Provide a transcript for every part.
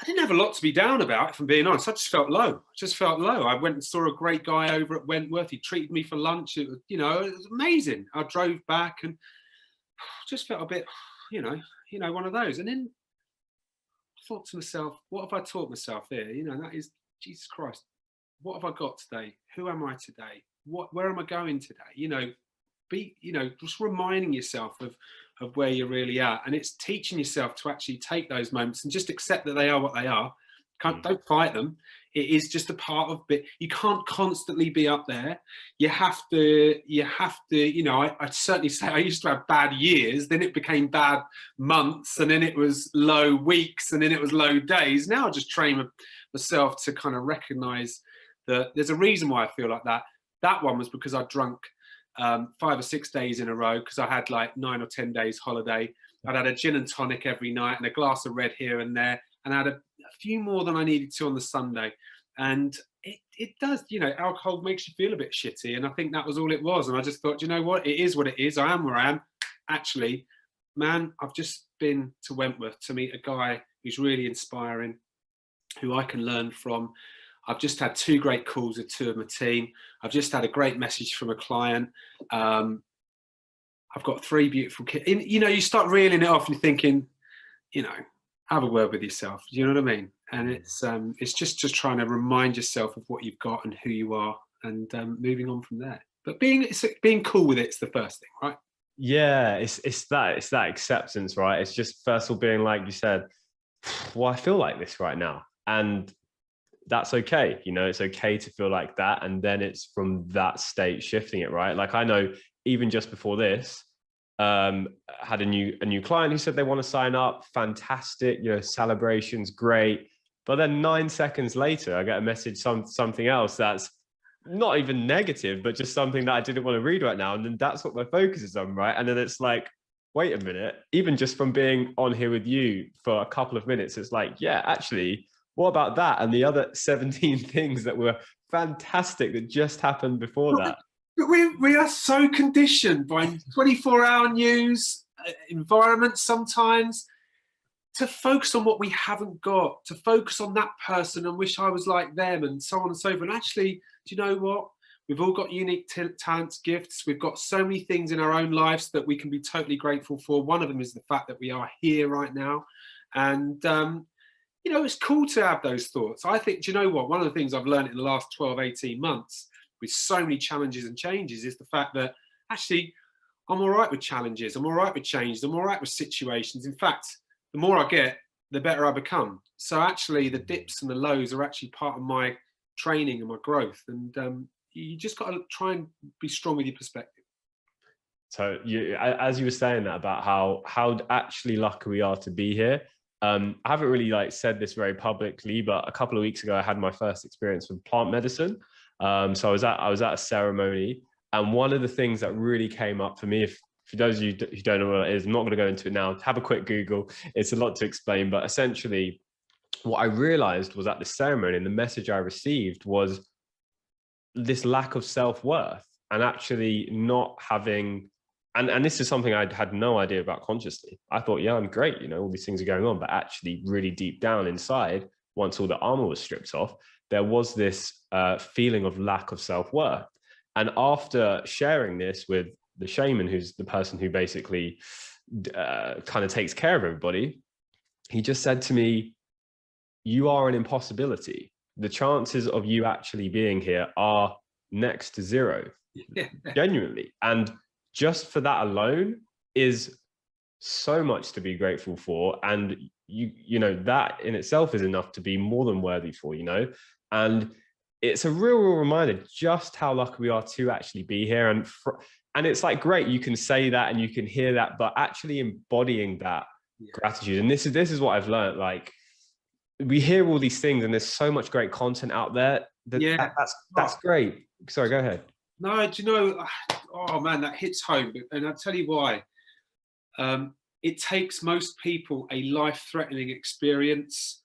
I didn't have a lot to be down about, if I'm being honest. I just felt low. I went and saw a great guy over at Wentworth. He treated me for lunch. It was, it was amazing. I drove back and just felt a bit, one of those. And then I thought to myself, what have I taught myself here? That is, Jesus Christ, what have I got today? Who am I today? Where am I going today? Just reminding yourself of where you're really at, and it's teaching yourself to actually take those moments and just accept that they are what they are. Don't fight them. It is just a part of it. You can't constantly be up there. You have to, I certainly say I used to have bad years, then it became bad months, and then it was low weeks, and then it was low days. Now I just train myself to kind of recognize that there's a reason why I feel like that. That one was because I drunk 5 or 6 days in a row, because I had like 9 or 10 days holiday. I'd had a gin and tonic every night and a glass of red here and there, and I had a few more than I needed to on the Sunday. And it does, alcohol makes you feel a bit shitty. And I think that was all it was. And I just thought, you know what? It is what it is. I am where I am. Actually, man, I've just been to Wentworth to meet a guy who's really inspiring, who I can learn from. I've just had 2 great calls with 2 of my team. I've just had a great message from a client. I've got 3 beautiful kids. You start reeling it off and thinking, have a word with yourself. Do you know what I mean? And it's just trying to remind yourself of what you've got and who you are, and moving on from there. But being cool with it's the first thing, right? Yeah, it's that acceptance, right? It's just first of all being like you said, well, I feel like this right now, and that's okay. It's okay to feel like that, and then it's from that state shifting it, right? Like I know even just before this, had a new client who said they want to sign up. Fantastic, celebrations, great. But then 9 seconds later, I get a message, something else that's not even negative, but just something that I didn't want to read right now. And then that's what my focus is on, right? And then it's like, wait a minute, even just from being on here with you for a couple of minutes, it's like, yeah, actually, what about that? And the other 17 things that were fantastic that just happened before that. But we are so conditioned by 24-hour news environments sometimes to focus on what we haven't got, to focus on that person and wish I was like them, and so on and so forth. And actually, do you know what? We've all got unique talents, gifts. We've got so many things in our own lives that we can be totally grateful for. One of them is the fact that we are here right now. And, it's cool to have those thoughts. I think, do you know what? One of the things I've learned in the last 12, 18 months with so many challenges and changes is the fact that actually I'm all right with challenges. I'm all right with changes. I'm all right with situations. In fact, the more I get, the better I become. So actually the dips and the lows are actually part of my training and my growth. And you just got to try and be strong with your perspective. So as you were saying that about how actually lucky we are to be here. I haven't really said this very publicly, but a couple of weeks ago, I had my first experience with plant medicine. So I was at a ceremony, and one of the things that really came up for me, for those of you who don't know what it is, I'm not going to go into it now. Have a quick Google. It's a lot to explain, but essentially what I realized was at the ceremony, and the message I received was this lack of self-worth, and actually not having, and this is something I had no idea about consciously. I thought, yeah, I'm great, all these things are going on, but actually really deep down inside, once all the armor was stripped off, there was this feeling of lack of self-worth. And after sharing this with the shaman, who's the person who basically kind of takes care of everybody, he just said to me, you are an impossibility. The chances of you actually being here are next to zero, genuinely. And just for that alone is so much to be grateful for. And that in itself is enough to be more than worthy for, and it's a real reminder just how lucky we are to actually be here. And it's like, great, you can say that and you can hear that, but actually embodying that gratitude. And this is what I've learned. Like, we hear all these things and there's so much great content out there. That's great. Sorry, go ahead. No, do you know, oh man, that hits home. And I'll tell you why. It takes most people a life-threatening experience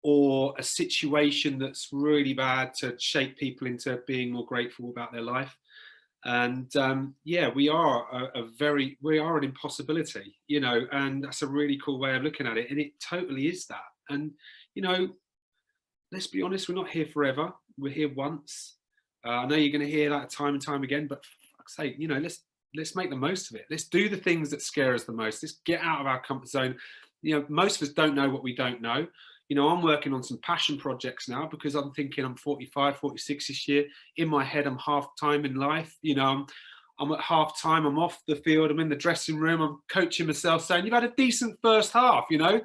or a situation that's really bad to shape people into being more grateful about their life. And we are an impossibility, and that's a really cool way of looking at it. And it totally is that. And you know, let's be honest, we're not here forever. We're here once. I know you're going to hear that time and time again, but fuck's sake, you know, let's make the most of it. Let's do the things that scare us the most. Let's get out of our comfort zone. You know, most of us don't know what we don't know. You know, I'm working on some passion projects now because I'm thinking I'm 45, 46 this year. In my head, I'm half time in life. You know, I'm at half time, I'm off the field, I'm in the dressing room, I'm coaching myself saying, you've had a decent first half, you know,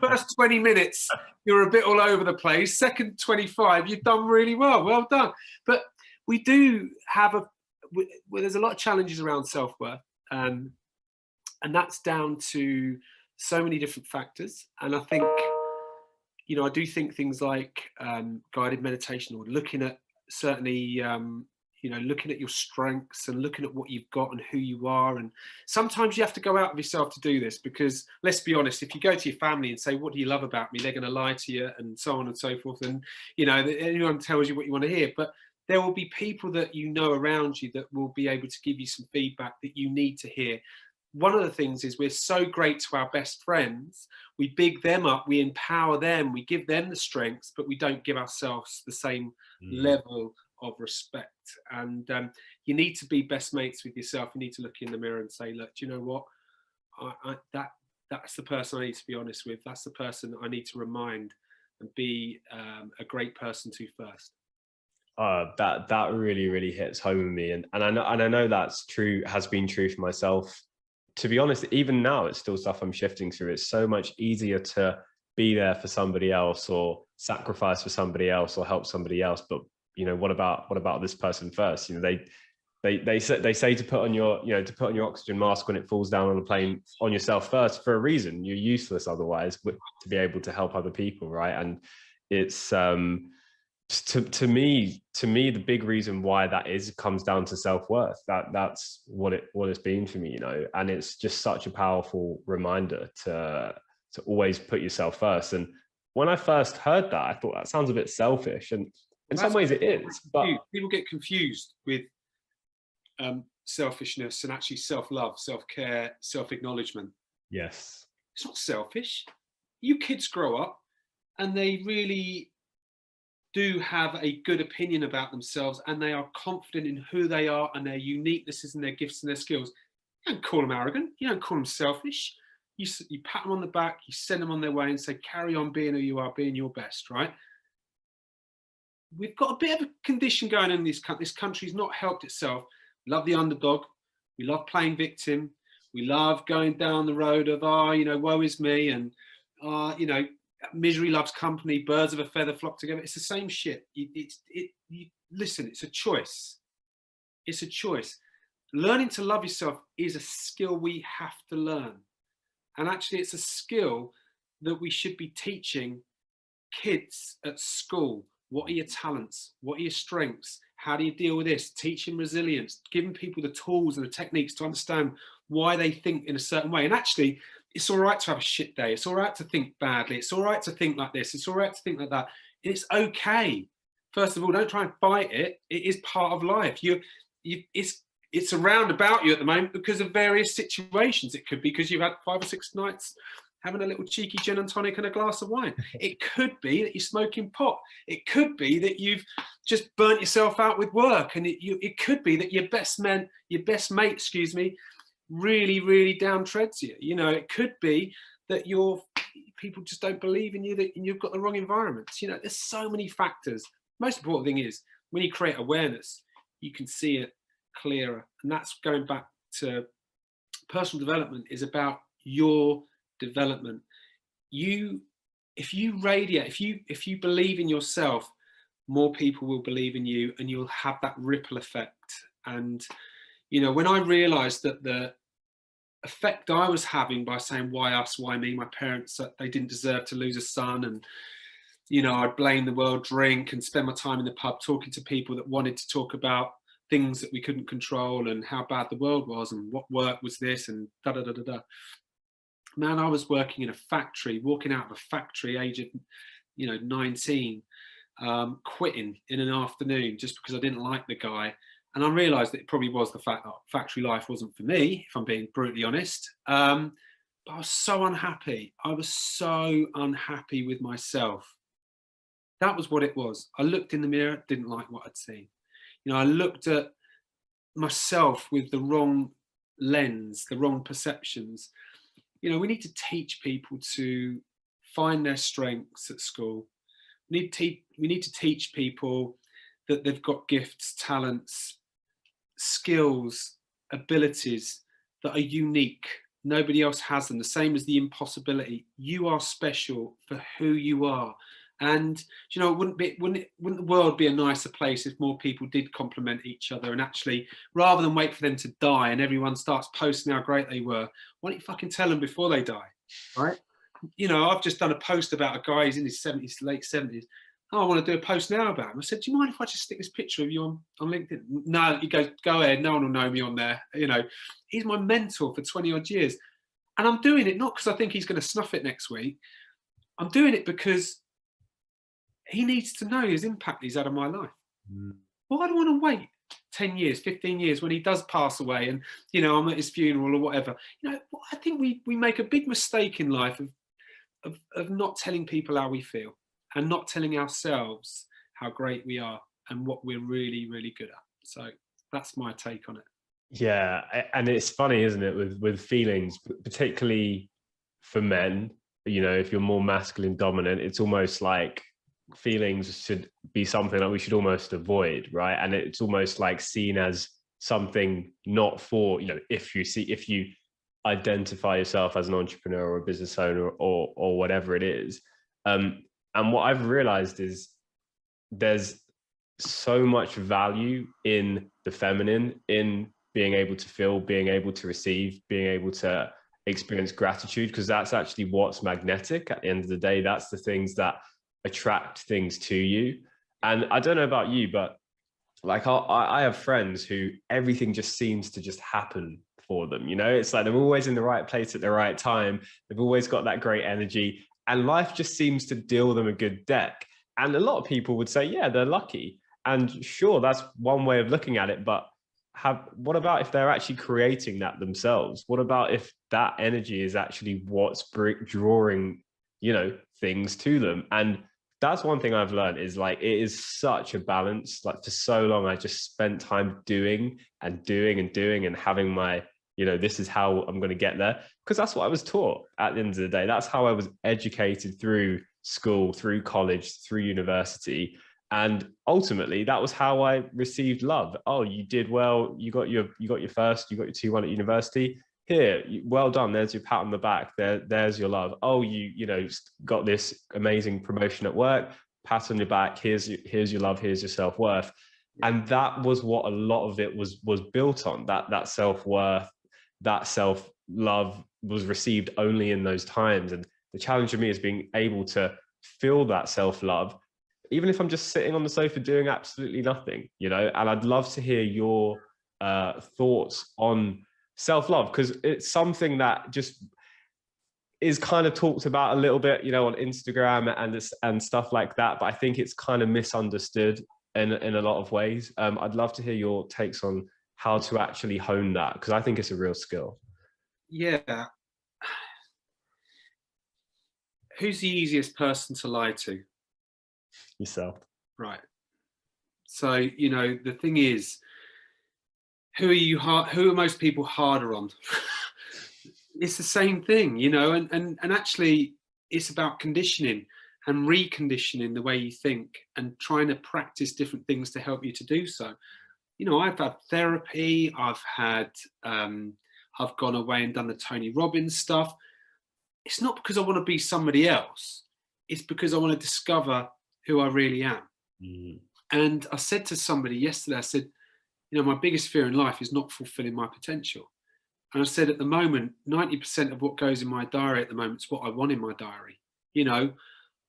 first 20 minutes, you're a bit all over the place. Second 25, you've done really well done. But we do have there's a lot of challenges around self-worth, and that's down to so many different factors. And I think, you know, I do think things like guided meditation, or looking at certainly, you know, looking at your strengths and looking at what you've got and who you are. And sometimes you have to go out of yourself to do this, because let's be honest, if you go to your family and say, what do you love about me? They're going to lie to you, and so on and so forth. And, you know, anyone tells you what you want to hear, but there will be people that you know around you that will be able to give you some feedback that you need to hear. One of the things is we're so great to our best friends. We big them up, we empower them, we give them the strengths, but we don't give ourselves the same level of respect. And you need to be best mates with yourself. You need to look in the mirror and say, look, do you know what? That's the person I need to be honest with. That's the person that I need to remind and be a great person to first. That really hits home with me, and I know that's true, has been true for myself. To be honest, even now, it's still stuff I'm shifting through. It's so much easier to be there for somebody else, or sacrifice for somebody else, or help somebody else. But, you know, what about this person first? You know, they say to put on your, you know, to put on your oxygen mask when it falls down on a plane on yourself first, for a reason. You're useless otherwise, to be able to help other people, right? And it's to me, the big reason why that comes down to self-worth. That's what it's been for me, you know. And it's just such a powerful reminder to always put yourself first. And when I first heard that, I thought that sounds a bit selfish, and in some ways it is. But people get confused with selfishness and actually self-love, self-care, self-acknowledgement. Yes, it's not selfish. You kids grow up and they really do have a good opinion about themselves, and they are confident in who they are and their uniquenesses and their gifts and their skills. You don't call them arrogant. You don't call them selfish. You pat them on the back, you send them on their way and say, carry on being who you are, being your best, right? We've got a bit of a condition going on in this country. This country's not helped itself. We love the underdog. We love playing victim. We love going down the road of, you know, woe is me, and, you know, misery loves company, birds of a feather flock together. It's the same shit. Listen, it's a choice. It's a choice. Learning to love yourself is a skill we have to learn. And actually, it's a skill that we should be teaching kids at school. What are your talents? What are your strengths? How do you deal with this? Teaching resilience, giving people the tools and the techniques to understand why they think in a certain way. And actually, it's all right to have a shit day. It's all right to think badly. It's all right to think like this. It's all right to think like that. It's okay. First of all, don't try and fight it. It is part of life. It's around about you at the moment because of various situations. It could be because you've had 5 or 6 nights having a little cheeky gin and tonic and a glass of wine. It could be that you're smoking pot. It could be that you've just burnt yourself out with work. And it could be that your best mate, really down treads you. You know, it could be that people just don't believe in you, that you've got the wrong environment. You know, there's so many factors. Most important thing is when you create awareness, you can see it clearer. And that's going back to personal development, is about your development. If you radiate, if you believe in yourself, more people will believe in you, and you'll have that ripple effect. And, you know, when I realized that the effect I was having by saying, why us, why me, my parents, they didn't deserve to lose a son, and, you know, I'd blame the world, drink, and spend my time in the pub talking to people that wanted to talk about things that we couldn't control, and how bad the world was, and what work was this, and da da da da da. Man, I was working in a factory, walking out of a factory, age of, you know, 19, quitting in an afternoon just because I didn't like the guy. And I realised that it probably was the fact that factory life wasn't for me, if I'm being brutally honest. But I was so unhappy. I was so unhappy with myself. That was what it was. I looked in the mirror, didn't like what I'd seen. You know, I looked at myself with the wrong lens, the wrong perceptions. You know, we need to teach people to find their strengths at school. We need to teach people that they've got gifts, talents, skills, abilities that are unique. Nobody else has them. The same as the impossibility. You are special for who you are. And you know, wouldn't the world be a nicer place if more people did compliment each other, and actually, rather than wait for them to die and everyone starts posting how great they were, why don't you fucking tell them before they die, right? You know, I've just done a post about a guy who's in his 70s, late 70s. Oh, I want to do a post now about him. I said, do you mind if I just stick this picture of you on LinkedIn? No, he goes, go ahead. No one will know me on there. You know, he's my mentor for 20 odd years. And I'm doing it not because I think he's going to snuff it next week. I'm doing it because he needs to know his impact he's had on my life. Why do I want to wait 10 years, 15 years when he does pass away and, you know, I'm at his funeral or whatever? You know, I think we make a big mistake in life of not telling people how we feel and not telling ourselves how great we are and what we're really, really good at. So that's my take on it. Yeah, and it's funny, isn't it, with feelings, particularly for men. You know, if you're more masculine dominant, it's almost like feelings should be something that we should almost avoid, right? And it's almost like seen as something not for, you know, if you identify yourself as an entrepreneur or a business owner or whatever it is. And what I've realized is there's so much value in the feminine, in being able to feel, being able to receive, being able to experience gratitude, because that's actually what's magnetic at the end of the day. That's the things that attract things to you. And I don't know about you, but like I have friends who everything just seems to just happen for them. You know, it's like they're always in the right place at the right time. They've always got that great energy, and life just seems to deal them a good deck. And a lot of people would say, yeah, they're lucky. And sure, that's one way of looking at it. But what about if they're actually creating that themselves? What about if that energy is actually what's drawing, you know, things to them? And that's one thing I've learned is like, it is such a balance. Like for so long, I just spent time doing and doing and doing and having my, you know, this is how I'm going to get there. Because that's what I was taught at the end of the day. That's how I was educated through school, through college, through university. And ultimately, that was how I received love. Oh, you did well. You got your first, you got your 2-1 at university. Here, well done. There's your pat on the back. There's your love. Oh, you know, got this amazing promotion at work. Pat on your back. Here's your love. Here's your self-worth. And that was what a lot of it was built on. That self-worth, that self-love was received only in those times. And the challenge for me is being able to feel that self-love, even if I'm just sitting on the sofa doing absolutely nothing, you know. And I'd love to hear your thoughts on self-love, because it's something that just is kind of talked about a little bit, you know, on Instagram and stuff like that. But I think it's kind of misunderstood in a lot of ways. I'd love to hear your takes on how to actually hone that, because I think it's a real skill. Yeah. Who's the easiest person to lie to? Yourself. Right. So, you know, the thing is, who are most people harder on? It's the same thing, you know, and actually it's about conditioning and reconditioning the way you think and trying to practice different things to help you to do so. You know, I've had therapy, I've gone away and done the Tony Robbins stuff. It's not because I want to be somebody else. It's because I want to discover who I really am. And I said to somebody yesterday, I said, you know, my biggest fear in life is not fulfilling my potential. And I said, at the moment, 90% of what goes in my diary at the moment is what I want in my diary, you know,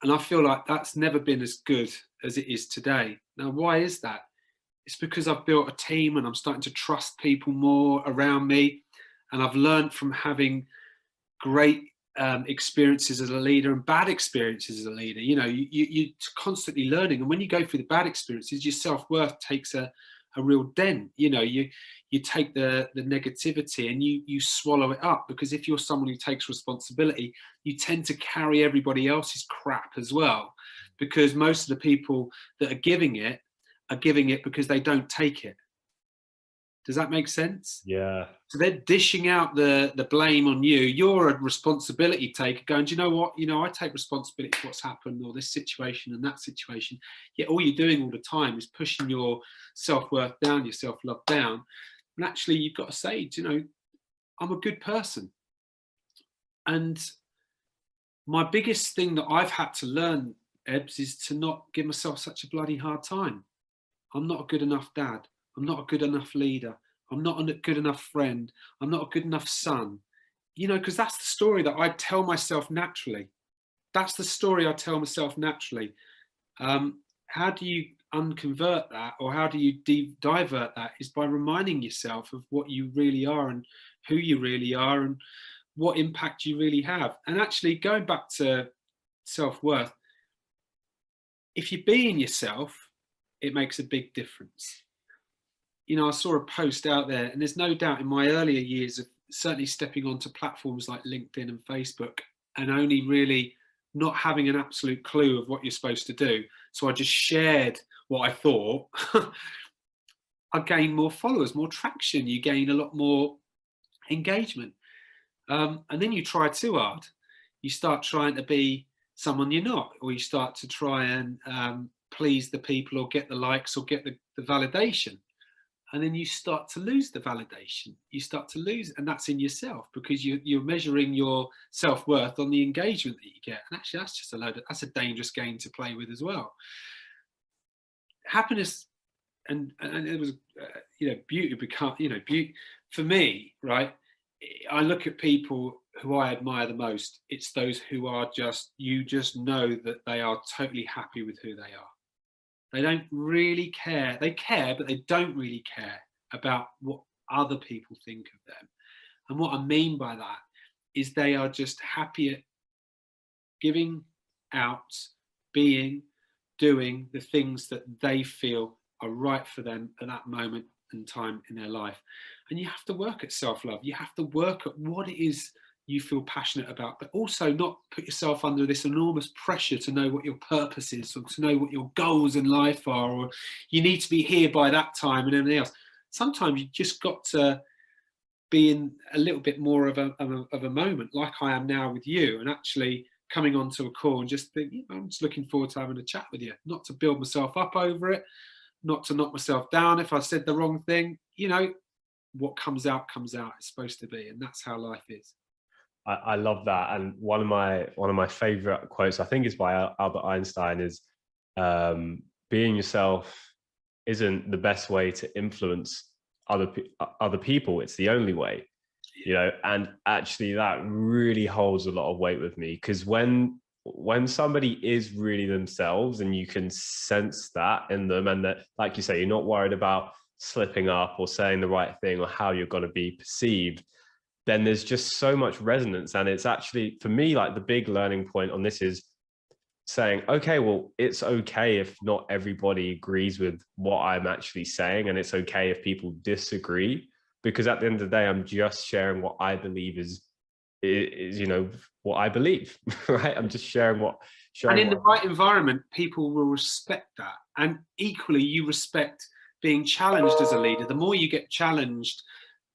and I feel like that's never been as good as it is today. Now, why is that? It's because I've built a team and I'm starting to trust people more around me. And I've learned from having great experiences as a leader and bad experiences as a leader. You know, you're constantly learning. And when you go through the bad experiences, your self-worth takes a real dent. You know, you you take the negativity and you swallow it up, because if you're someone who takes responsibility, you tend to carry everybody else's crap as well, because most of the people that are giving it because they don't take it. Does that make sense? Yeah. So they're dishing out the blame on you. You're a responsibility taker, going, do you know what? I take responsibility for what's happened, or this situation and that situation. Yet all you're doing all the time is pushing your self-worth down, your self-love down. And actually, you've got to say, I'm a good person. And my biggest thing that I've had to learn, Ebbs, is to not give myself such a bloody hard time. I'm not a good enough dad. I'm not a good enough leader. I'm not a good enough friend. I'm not a good enough son. Because that's the story that I tell myself naturally. That's the story I tell myself naturally. How do you unconvert that, or how do you divert that? Is by reminding yourself of what you really are and who you really are and what impact you really have. And actually, going back to self-worth, if you're being yourself, it makes a big difference. I saw a post out there, and there's no doubt in my earlier years of certainly stepping onto platforms like LinkedIn and Facebook and only really not having an absolute clue of what you're supposed to do. So I just shared what I thought. I gained more followers, more traction. You gain a lot more engagement. And then you try too hard. You start trying to be someone you're not, or you start to try and please the people or get the likes or get the validation. And then you start to lose the validation. You start to lose, and that's in yourself, because you're measuring your self-worth on the engagement that you get. And actually, that's just that's a dangerous game to play with as well. Happiness and it was, beauty become, beauty for me, right? I look at people who I admire the most. It's those who are you just know that they are totally happy with who they are. They don't really care. They care, but they don't really care about what other people think of them. And what I mean by that is they are just happy at giving out, being, doing the things that they feel are right for them at that moment in time in their life. And you have to work at self-love. You have to work at what it is you feel passionate about, but also not put yourself under this enormous pressure to know what your purpose is, or to know what your goals in life are, or you need to be here by that time and everything else. Sometimes you just got to be in a little bit more of a moment, like I am now with you, and actually coming onto a call and just think, I'm just looking forward to having a chat with you, not to build myself up over it, not to knock myself down if I said the wrong thing. What comes out it's supposed to be, and that's how life is. I love that. And one of my favorite quotes, I think, is by Albert Einstein, is being yourself isn't the best way to influence other people. It's the only way, and actually that really holds a lot of weight with me, because when somebody is really themselves and you can sense that in them, and that, like you say, you're not worried about slipping up or saying the right thing or how you're going to be perceived, then there's just so much resonance. And it's actually, for me, like the big learning point on this is saying, okay, well, it's okay if not everybody agrees with what I'm actually saying, and it's okay if people disagree, because at the end of the day, I'm just sharing what I believe is what I believe, right? I'm just sharing and in the right environment, people will respect that. And equally, you respect being challenged as a leader. The more you get challenged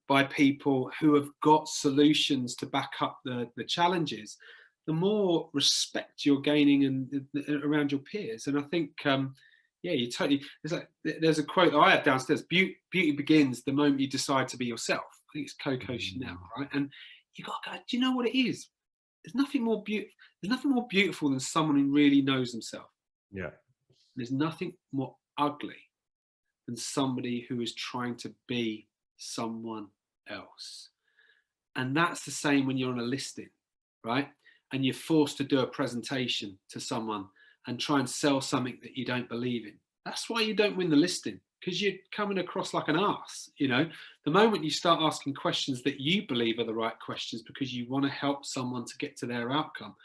by people who have got solutions to back up the challenges, the more respect you're gaining and around your peers. And I think, you totally. There's a quote that I have downstairs: "Beauty begins the moment you decide to be yourself." I think it's Coco Chanel, right? And you got to go, do you know what it is? There's nothing more beautiful than someone who really knows themselves. Yeah. There's nothing more ugly than somebody who is trying to be someone else. And that's the same when you're on a listing, right? And you're forced to do a presentation to someone and try and sell something that you don't believe in. That's why you don't win the listing, because you're coming across like an arse. The moment you start asking questions that you believe are the right questions because you want to help someone to get to their outcome,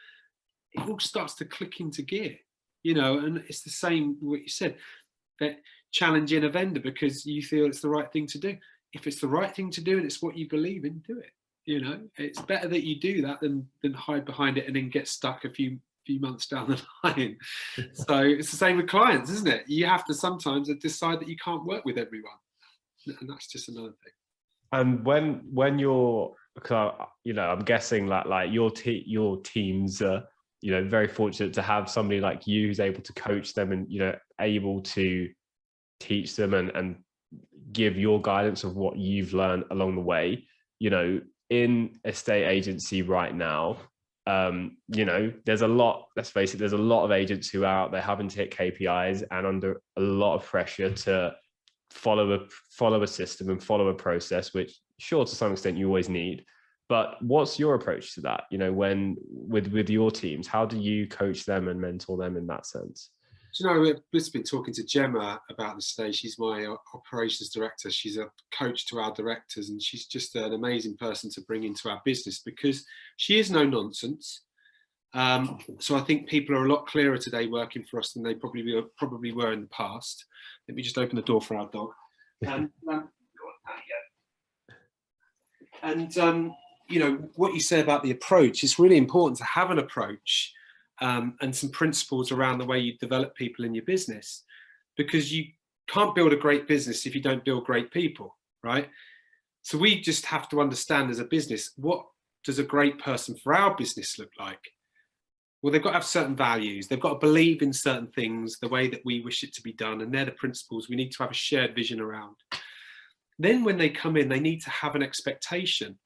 it all starts to click into gear, and it's the same what you said, that challenging a vendor because you feel it's the right thing to do. if it's the right thing to do and it's what you believe in, do it. You know, it's better that you do that than hide behind it and then get stuck a few months down the line. So it's the same with clients, isn't it? You have to sometimes decide that you can't work with everyone, and that's just another thing. And when you're, you know, I'm guessing that like your teams are, you know, very fortunate to have somebody like you who's able to coach them and, you know, able to teach them and give your guidance of what you've learned along the way. You know, in estate agency right now, you know, there's a lot, let's face it, there's a lot of agents who are out there having to hit KPIs and under a lot of pressure to follow a system and follow a process, which sure, to some extent you always need. But what's your approach to that? You know, when with your teams, how do you coach them and mentor them in that sense? Do you know, we've just been talking to Gemma about this today. She's my operations director. She's a coach to our directors, and she's just an amazing person to bring into our business because she is no nonsense. So I think people are a lot clearer today working for us than they probably were in the past. Let me just open the door for our dog. You know, what you say about the approach, it's really important to have an approach and some principles around the way you develop people in your business, because you can't build a great business if you don't build great people, right? So we just have to understand as a business, what does a great person for our business look like? Well, they've got to have certain values. They've got to believe in certain things the way that we wish it to be done. And they're the principles we need to have a shared vision around. Then when they come in, they need to have an expectation.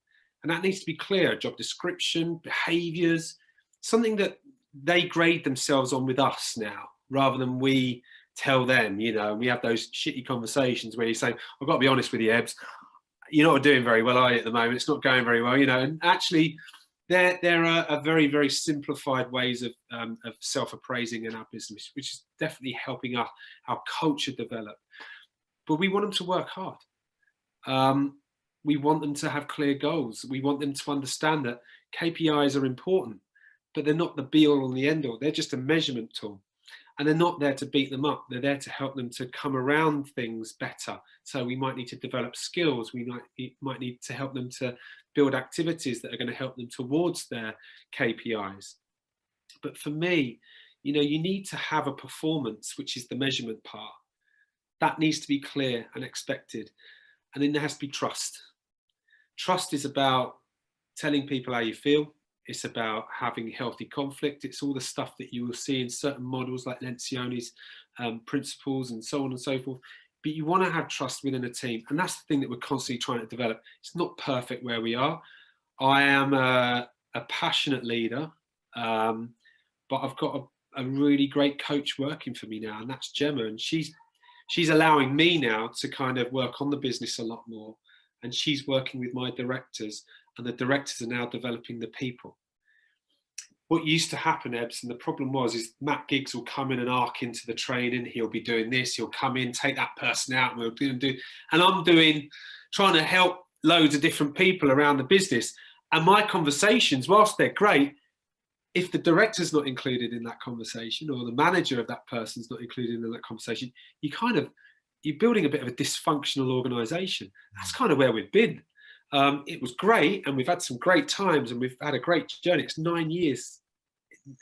And that needs to be clear: job description, behaviors, something that they grade themselves on with us now, rather than we tell them. You know, we have those shitty conversations where you say, I've got to be honest with you, Ebbs, you're not doing very well, are you, at the moment? It's not going very well, you know. And actually, there are very, very simplified ways of self-appraising in our business, which is definitely helping our culture develop. But we want them to work hard. We want them to have clear goals. We want them to understand that KPIs are important, but they're not the be-all and the end-all. They're just a measurement tool. And they're not there to beat them up. They're there to help them to come around things better. So we might need to develop skills. We might need to help them to build activities that are going to help them towards their KPIs. But for me, you know, you need to have a performance, which is the measurement part. That needs to be clear and expected. And then there has to be trust. Trust is about telling people how you feel. It's about having healthy conflict. It's all the stuff that you will see in certain models like Lencioni's principles and so on and so forth. But you want to have trust within a team. And that's the thing that we're constantly trying to develop. It's not perfect where we are. I am a passionate leader, but I've got a really great coach working for me now, and that's Gemma. And she's allowing me now to kind of work on the business a lot more. And she's working with my directors, and the directors are now developing the people. What used to happen, Ebbs, and the problem is Matt Giggs will come in and arc into the training. He'll be doing this. He'll come in, take that person out, and we'll do. And I'm trying to help loads of different people around the business. And my conversations, whilst they're great, if the director's not included in that conversation, or the manager of that person's not included in that conversation, you're building a bit of a dysfunctional organisation. That's kind of where we've been. It was great, and we've had some great times, and we've had a great journey. It's 9 years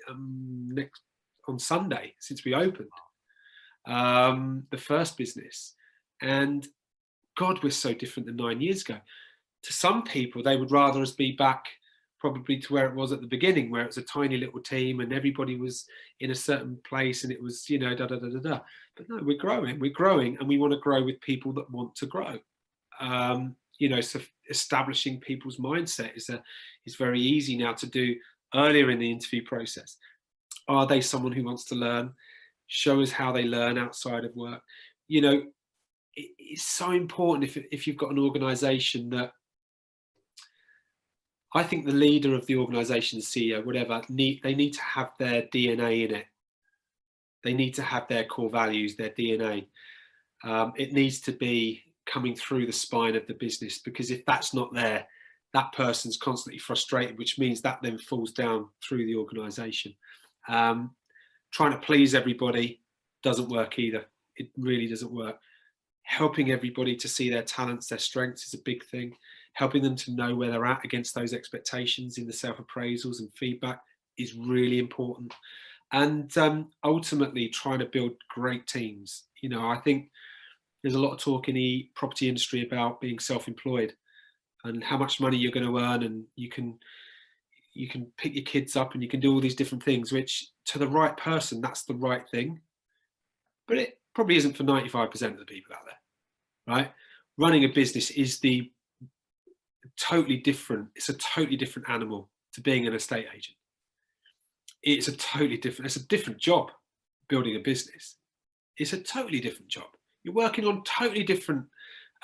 on Sunday since we opened the first business. And God, we're so different than 9 years ago. To some people, they would rather us be back probably to where it was at the beginning, where it was a tiny little team and everybody was in a certain place and it was, you know, da-da-da-da-da. But no, we're growing, and we want to grow with people that want to grow. You know, so establishing people's mindset is very easy now to do earlier in the interview process. Are they someone who wants to learn? Show us how they learn outside of work. You know, it's so important if you've got an organization that, I think the leader of the organization, CEO, whatever, they need to have their DNA in it. They need to have their core values, their DNA. It needs to be coming through the spine of the business, because if that's not there, that person's constantly frustrated, which means that then falls down through the organization. Trying to please everybody doesn't work either. It really doesn't work. helping everybody to see their talents, their strengths is a big thing. Helping them to know where they're at against those expectations in the self-appraisals and feedback is really important. And ultimately trying to build great teams. You know, I think there's a lot of talk in the property industry about being self-employed and how much money you're going to earn, and you can pick your kids up and you can do all these different things, which to the right person, that's the right thing. But it probably isn't for 95% of the people out there, right? Running a business is it's a totally different animal to being an estate agent. It's a different job building a business. It's a totally different job. You're working on totally different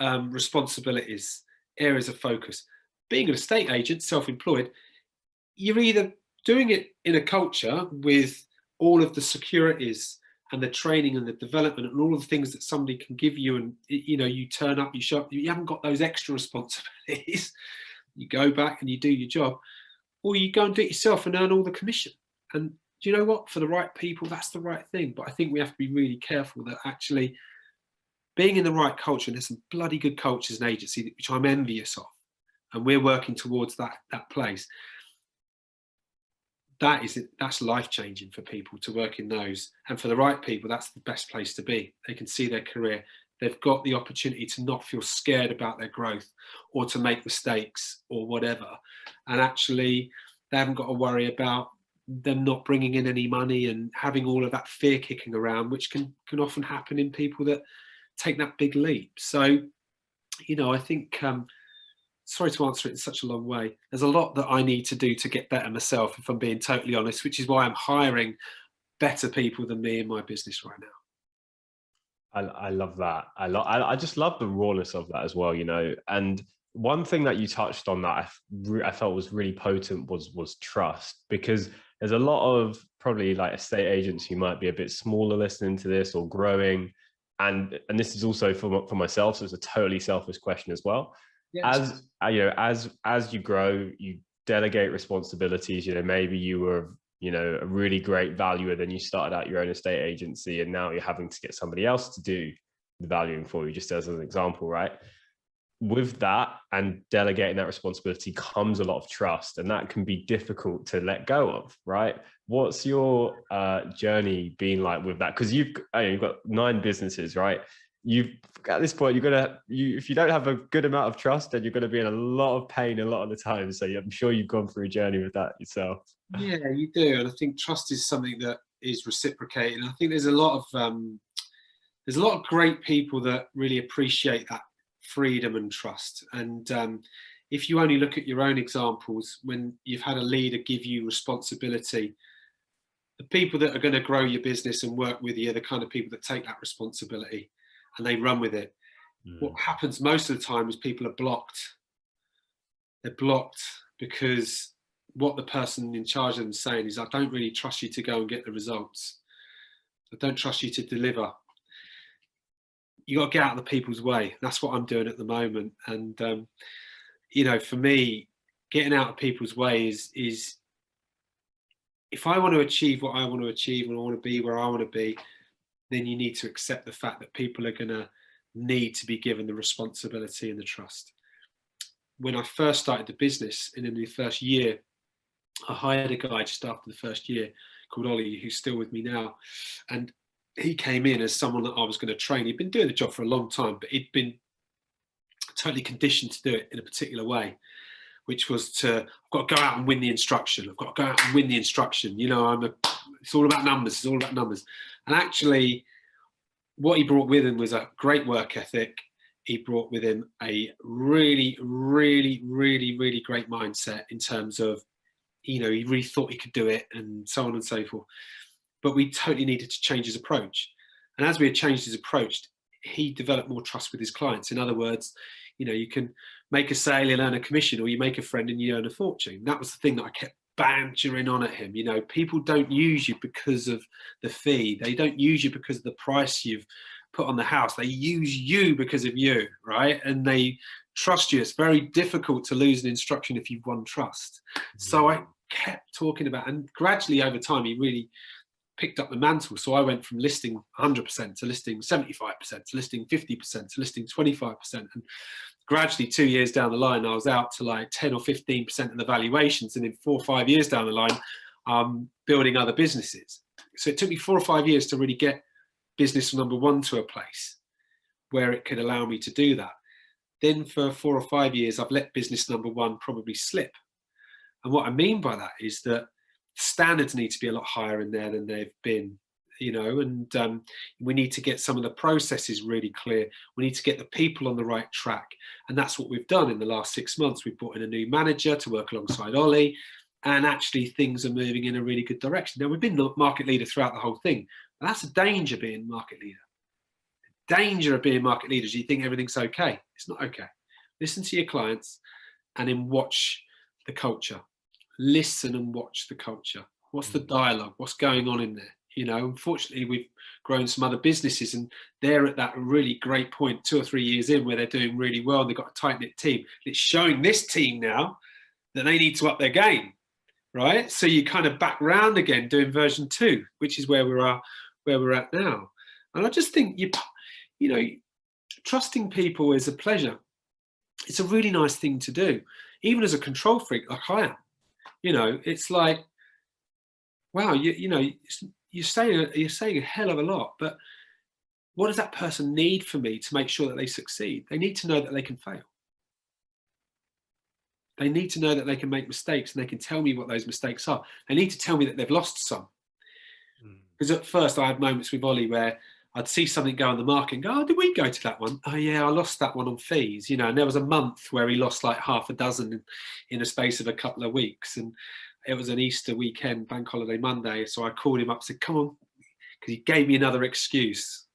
responsibilities, areas of focus. Being an estate agent, self-employed, you're either doing it in a culture with all of the securities and the training and the development and all of the things that somebody can give you, and you know, you turn up, you show up, you haven't got those extra responsibilities. You go back and you do your job, or you go and do it yourself and earn all the commission. And do you know what? For the right people, that's the right thing. But I think we have to be really careful that actually being in the right culture, and there's some bloody good cultures and agency, which I'm envious of, and we're working towards that place. That's life-changing for people to work in those. And for the right people, that's the best place to be. They can see their career. They've got the opportunity to not feel scared about their growth or to make mistakes or whatever. And actually, they haven't got to worry about them not bringing in any money and having all of that fear kicking around, which can often happen in people that take that big leap. So, you know, I think, sorry to answer it in such a long way, there's a lot that I need to do to get better myself, if I'm being totally honest, which is why I'm hiring better people than me in my business right now. I love that. I just love the rawness of that as well, you know. And one thing that you touched on that I felt was really potent was trust, because there's a lot of probably like estate agents who might be a bit smaller listening to this or growing, and this is also for myself, so it's a totally selfish question as well. Yes. As you grow, you delegate responsibilities. You know, maybe you were, you know, a really great valuer, then you started out your own estate agency, and now you're having to get somebody else to do the valuing for you, just as an example, right? With that and delegating that responsibility comes a lot of trust, and that can be difficult to let go of, right? What's your journey been like with that? Because you've got 9 businesses, right? You've at this point, if you don't have a good amount of trust, then you're going to be in a lot of pain a lot of the time. So I'm sure you've gone through a journey with that yourself. Yeah, you do. And I think trust is something that is reciprocated. I think there's a lot of great people that really appreciate that freedom and trust. And if you only look at your own examples, when you've had a leader give you responsibility, the people that are going to grow your business and work with you are the kind of people that take that responsibility and they run with it. What happens most of the time is people are blocked. They're blocked because what the person in charge of them is saying is, I don't really trust you to go and get the results. I don't trust you to deliver. You got to get out of the people's way. That's what I'm doing at the moment. And, you know, for me, getting out of people's way is if I want to achieve what I want to achieve and I want to be where I want to be, then you need to accept the fact that people are going to need to be given the responsibility and the trust. When I first started the business, and in the first year, I hired a guy just after the first year called Ollie, who's still with me now. And he came in as someone that I was going to train. He'd been doing the job for a long time, but he'd been totally conditioned to do it in a particular way, which was I've got to go out and win the instruction. I've got to go out and win the instruction. You know, it's all about numbers. It's all about numbers. And actually, what he brought with him was a great work ethic. He brought with him a really, really, really, really great mindset in terms of, you know, he really thought he could do it and so on and so forth. But we totally needed to change his approach. And as we had changed his approach, he developed more trust with his clients. In other words, you know, you can make a sale and earn a commission, or you make a friend and you earn a fortune. That was the thing that I kept bantering on at him. You know, people don't use you because of the fee. They don't use you because of the price you've put on the house. They use you because of you, right? And they trust you. It's very difficult to lose an instruction if you've won trust. So I kept talking about, and gradually over time, picked up the mantle. So I went from listing 100% to listing 75% to listing 50% to listing 25%. And gradually 2 years down the line, I was out to like 10 or 15% of the valuations. And in 4 or 5 years down the line, building other businesses. So it took me 4 or 5 years to really get business number one to a place where it could allow me to do that. Then for 4 or 5 years, I've let business number one probably slip. And what I mean by that is that standards need to be a lot higher in there than they've been, and we need to get some of the processes really clear. We need to get the people on the right track. And that's what we've done in the last 6 months. We've brought in a new manager to work alongside Ollie, and actually things are moving in a really good direction. Now, we've been the market leader throughout the whole thing, but that's a danger being market leader. Danger of being market leaders, you think everything's okay. It's not okay. Listen to your clients and then watch the culture. Listen and watch the culture. What's the dialogue? What's going on in there? Unfortunately, we've grown some other businesses and they're at that really great point 2 or 3 years in where they're doing really well. They've got a tight-knit team. It's showing this team now that they need to up their game, right? So you kind of back round again doing version 2, which is where we're at now. And I just think trusting people is a pleasure. It's a really nice thing to do, even as a control freak like I am. It's like, wow, you're saying a hell of a lot, but what does that person need from me to make sure that they succeed? They need to know that they can fail. They need to know that they can make mistakes and they can tell me what those mistakes are. They need to tell me that they've lost some. Because at first I had moments with Ollie where I'd see something go on the market and go, oh, did we go to that one? Oh yeah, I lost that one on fees. And there was a month where he lost like half a dozen in a space of a couple of weeks. And it was an Easter weekend, bank holiday Monday. So I called him up and said, come on, because he gave me another excuse,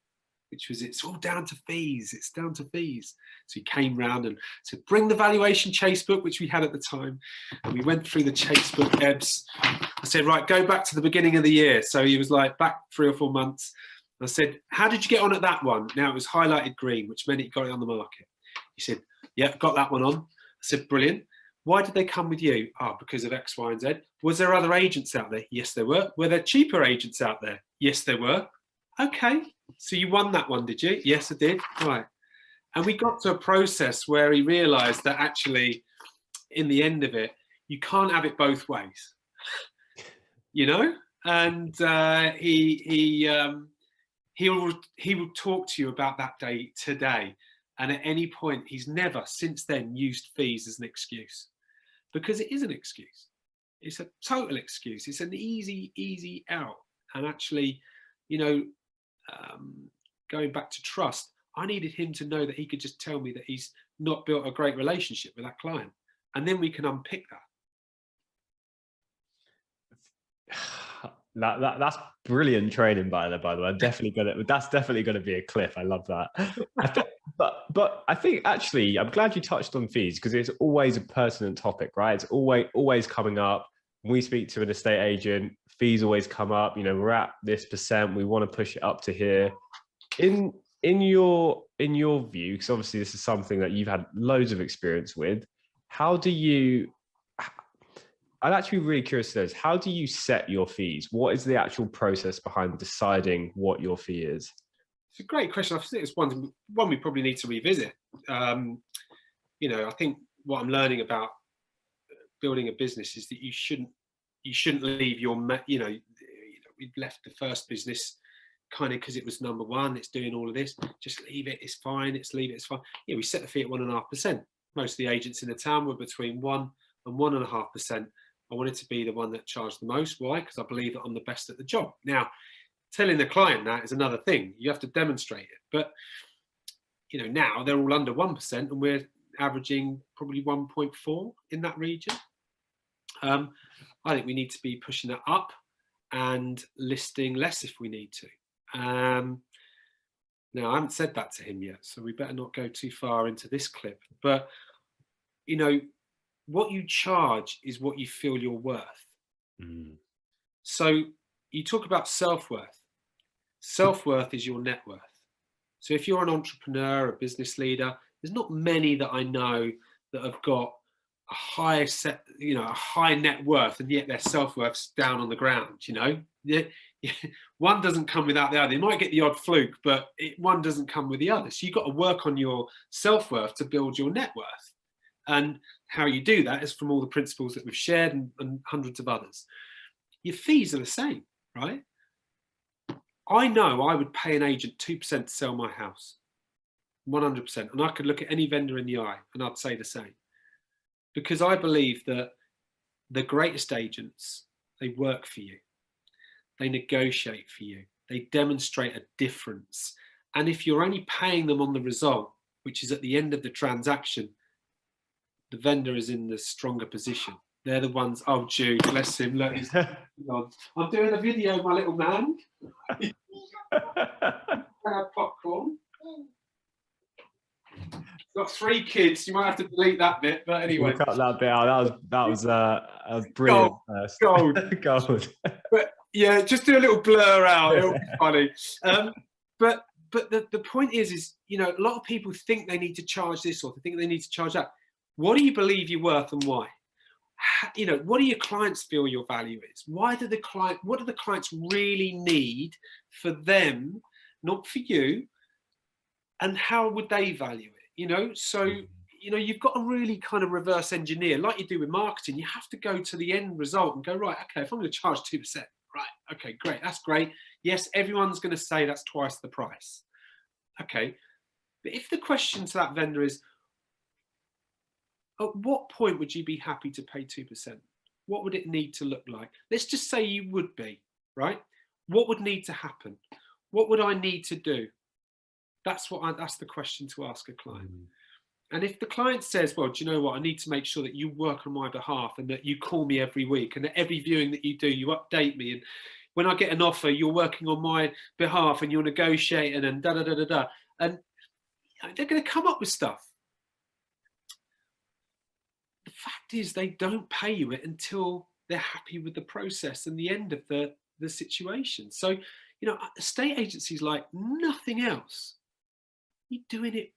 which was, it's all down to fees. It's down to fees. So he came round and said, bring the valuation chase book, which we had at the time. And we went through the chase book, Ebbs. I said, right, go back to the beginning of the year. So he was like back 3 or 4 months. I said, how did you get on at that one? Now it was highlighted green, which meant he got it on the market. He said, yeah, got that one on. I said, brilliant. Why did they come with you? Oh, because of X, Y, and Z. Was there other agents out there? Yes, there were. Were there cheaper agents out there? Yes, there were. Okay. So you won that one, did you? Yes, I did. Right. And we got to a process where he realized that actually, in the end of it, you can't have it both ways, And he will talk to you about that day today. And at any point, he's never since then used fees as an excuse, because it is an excuse. It's a total excuse. It's an easy out. And actually, going back to trust, I needed him to know that he could just tell me that he's not built a great relationship with that client. And then we can unpick that. That's brilliant training, by the way. That's definitely gonna be a cliff. I love that. But I think actually, I'm glad you touched on fees, because it's always a pertinent topic, right? It's always coming up. When we speak to an estate agent, fees always come up. We're at this percent. We want to push it up to here. In your view, because obviously this is something that you've had loads of experience with, I'm actually really curious to know, how do you set your fees? What is the actual process behind deciding what your fee is? It's a great question. I think it's one we probably need to revisit. I think what I'm learning about building a business is that you shouldn't leave we've left the first business kind of because it was number one, it's doing all of this, just leave it, it's fine, it's fine. We set the fee at 1.5%. Most of the agents in the town were between 1 and 1.5%. I wanted to be the one that charged the most. Why? Because I believe that I'm the best at the job. Now, telling the client that is another thing. You have to demonstrate it. But, now they're all under 1% and we're averaging probably 1.4 in that region. I think we need to be pushing that up and listing less if we need to. Now, I haven't said that to him yet, so we better not go too far into this clip. But, what you charge is what you feel you're worth. So you talk about self-worth. Self-worth is your net worth. So if you're an entrepreneur, a business leader, there's not many that I know that have got a high net worth, and yet their self-worth's down on the ground. one doesn't come without the other. You might get the odd fluke, but one doesn't come with the other. So you've got to work on your self-worth to build your net worth. And how you do that is from all the principles that we've shared and hundreds of others. Your fees are the same, right? I know I would pay an agent 2% to sell my house, 100%. And I could look at any vendor in the eye and I'd say the same. Because I believe that the greatest agents, they work for you. They negotiate for you. They demonstrate a difference. And if you're only paying them on the result, which is at the end of the transaction, the vendor is in the stronger position. They're the ones, oh, Jude, bless him. Look, he's on. I'm doing a video, my little man. Popcorn. Got 3 kids. You might have to delete that bit, but anyway. We'll cut that bit out. That was brilliant. Gold. Gold. But yeah, just do a little blur out. It'll be funny. But the point is, you know, a lot of people think they need to charge this or they think they need to charge that. What do you believe you're worth and why? You know, what do your clients feel your value is? What do the clients really need for them, not for you? And how would they value it? You know, so, you know, you've got to really kind of reverse engineer like you do with marketing. You have to go to the end result and go, right, okay, if I'm going to charge 2%, right, okay, great, that's great. Yes, everyone's going to say that's twice the price. Okay, but if the question to that vendor is, at what point would you be happy to pay 2%? What would it need to look like? Let's just say you would be, right? What would need to happen? What would I need to do? That's the question to ask a client. And if the client says, well, do you know what? I need to make sure that you work on my behalf and that you call me every week and that every viewing that you do, you update me. And when I get an offer, you're working on my behalf and you're negotiating and da-da-da-da-da. And you know, they're going to come up with stuff. The fact is they don't pay you it until they're happy with the process and the end of the situation. So, you know, estate agencies like nothing else. You're doing it,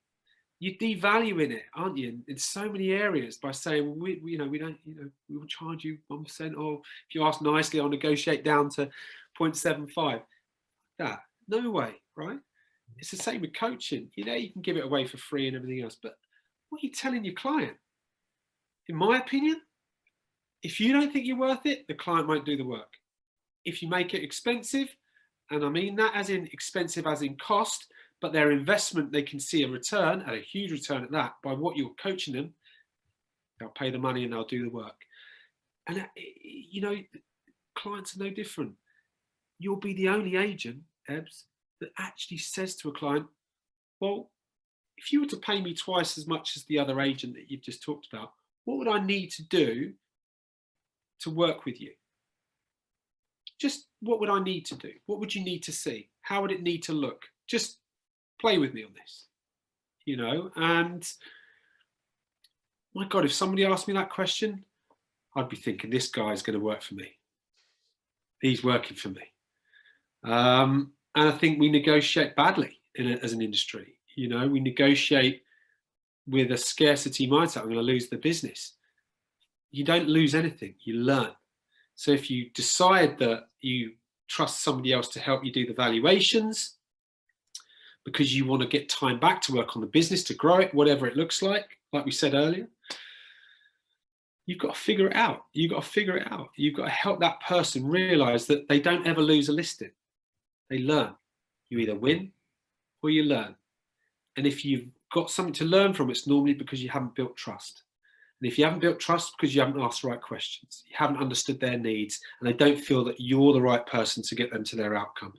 you're devaluing it, aren't you? In so many areas by saying, we don't, you know, we will charge you 1%, or if you ask nicely, I'll negotiate down to 0.75. That, no way, right? It's the same with coaching. You know, you can give it away for free and everything else, but what are you telling your client? In my opinion, if you don't think you're worth it, the client won't do the work. If you make it expensive, and I mean that as in expensive as in cost, but their investment, they can see a return, and a huge return at that, by what you're coaching them, they'll pay the money and they'll do the work. And, you know, clients are no different. You'll be the only agent, Ebbs, that actually says to a client, well, if you were to pay me twice as much as the other agent that you've just talked about, what would I need to do to work with you? Just what would I need to do? What would you need to see? How would it need to look? Just play with me on this, you know. And my God, if somebody asked me that question, I'd be thinking, this guy's going to work for me. He's working for me. And I think we negotiate badly as an industry. You know, we negotiate with a scarcity mindset. I'm going to lose the business. You don't lose anything, you learn. So if you decide that you trust somebody else to help you do the valuations because you want to get time back to work on the business, to grow it, whatever it looks like we said earlier, you've got to figure it out. You've got to figure it out. You've got to help that person realize that they don't ever lose a listing. They learn. You either win or you learn. And if you've got something to learn from, it's normally because you haven't built trust. And if you haven't built trust, because you haven't asked the right questions, you haven't understood their needs, and they don't feel that you're the right person to get them to their outcome.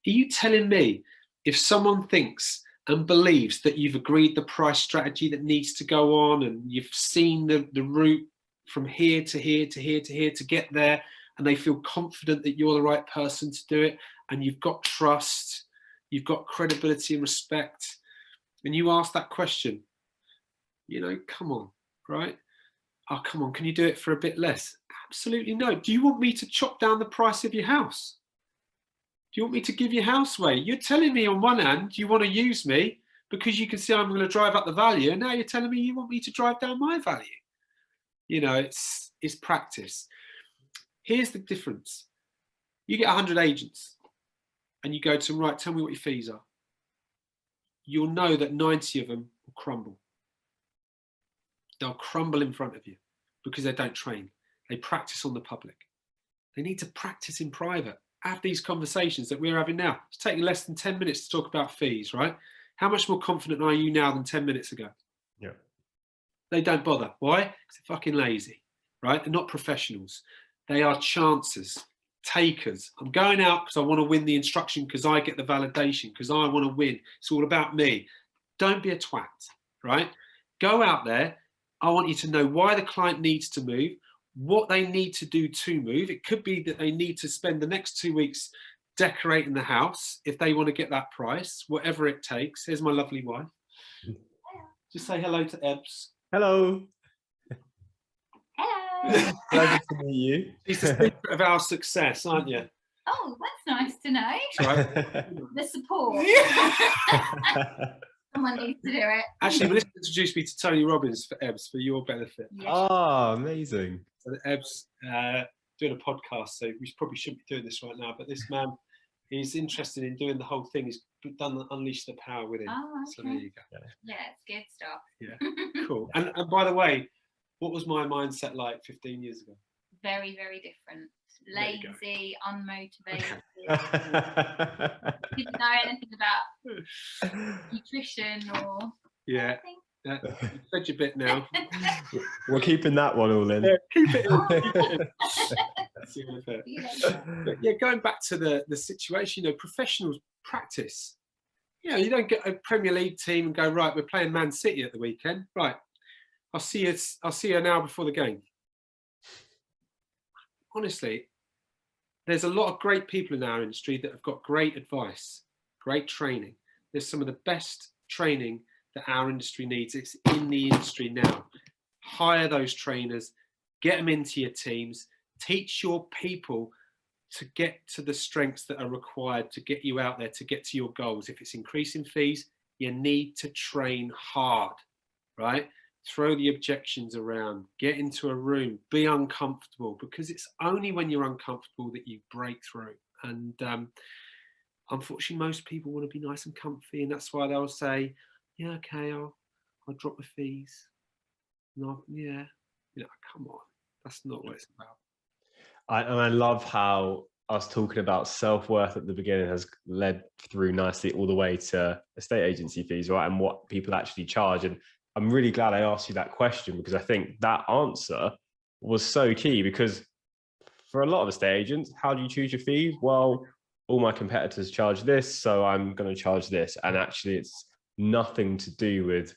Are you telling me if someone thinks and believes that you've agreed the price strategy that needs to go on, and you've seen the route from here to here to here to here to get there, and they feel confident that you're the right person to do it, and you've got trust, you've got credibility and respect, and you ask that question, you know, come on, right? Oh, come on, can you do it for a bit less? Absolutely no. Do you want me to chop down the price of your house? Do you want me to give your house away? You're telling me on one hand you want to use me because you can see I'm going to drive up the value, and now you're telling me you want me to drive down my value. You know, it's practice. Here's the difference. You get 100 agents and you go to them, right, tell me what your fees are. You'll know that 90 of them will crumble. They'll crumble in front of you because they don't train. They practice on the public. They need to practice in private. Have these conversations that we're having now. It's taking less than 10 minutes to talk about fees, right? How much more confident are you now than 10 minutes ago? Yeah. They don't bother. Why? Because they're fucking lazy, right? They're not professionals. They are chancers, takers. I'm going out because I want to win the instruction, because I get the validation, because I want to win. It's all about me. Don't be a twat, right? Go out there. I want you to know why the client needs to move, what they need to do to move. It could be that they need to spend the next 2 weeks decorating the house if they want to get that price, whatever it takes. Here's my lovely wife. Just say hello to Ebbs. Hello. Hello. Pleasure to meet you. She's the secret of our success, aren't you? Oh, that's nice to know. Right. The support. Someone needs to do it. Actually, Melissa introduced me to Tony Robbins for Ebbs, for your benefit. Yes. Oh, amazing. So Ebbs doing a podcast, so we probably shouldn't be doing this right now, but this man is interested in doing the whole thing. He's done the Unleash the Power with him. Oh, okay. So there you go. Yeah, it's good stuff. Yeah, cool. And by the way, what was my mindset like 15 years ago? Very, very different. There you go. Lazy, unmotivated. Didn't know anything about nutrition or Yeah, anything. you said your bit now. We're keeping that one all in. Yeah, keep it in. Keep it in. See you in a bit. See you later. But yeah, going back to the situation, professionals practice. You don't get a Premier League team and go, right, we're playing Man City at the weekend. Right, I'll see you an hour before the game. Honestly, there's a lot of great people in our industry that have got great advice, great training. There's some of the best training that our industry needs. It's in the industry now. Hire those trainers, get them into your teams, teach your people to get to the strengths that are required to get you out there, to get to your goals. If it's increasing fees, you need to train hard, right? Throw the objections around, get into a room, be uncomfortable, because it's only when you're uncomfortable that you break through. And unfortunately, most people want to be nice and comfy, and that's why they'll say, yeah, okay, I'll drop the fees. No, yeah, come on, that's not what it's about. I love how us talking about self-worth at the beginning has led through nicely all the way to estate agency fees, right? And what people actually charge. And I'm really glad I asked you that question, because I think that answer was so key, because for a lot of estate agents, how do you choose your fees? Well, all my competitors charge this, so I'm going to charge this. And actually it's nothing to do with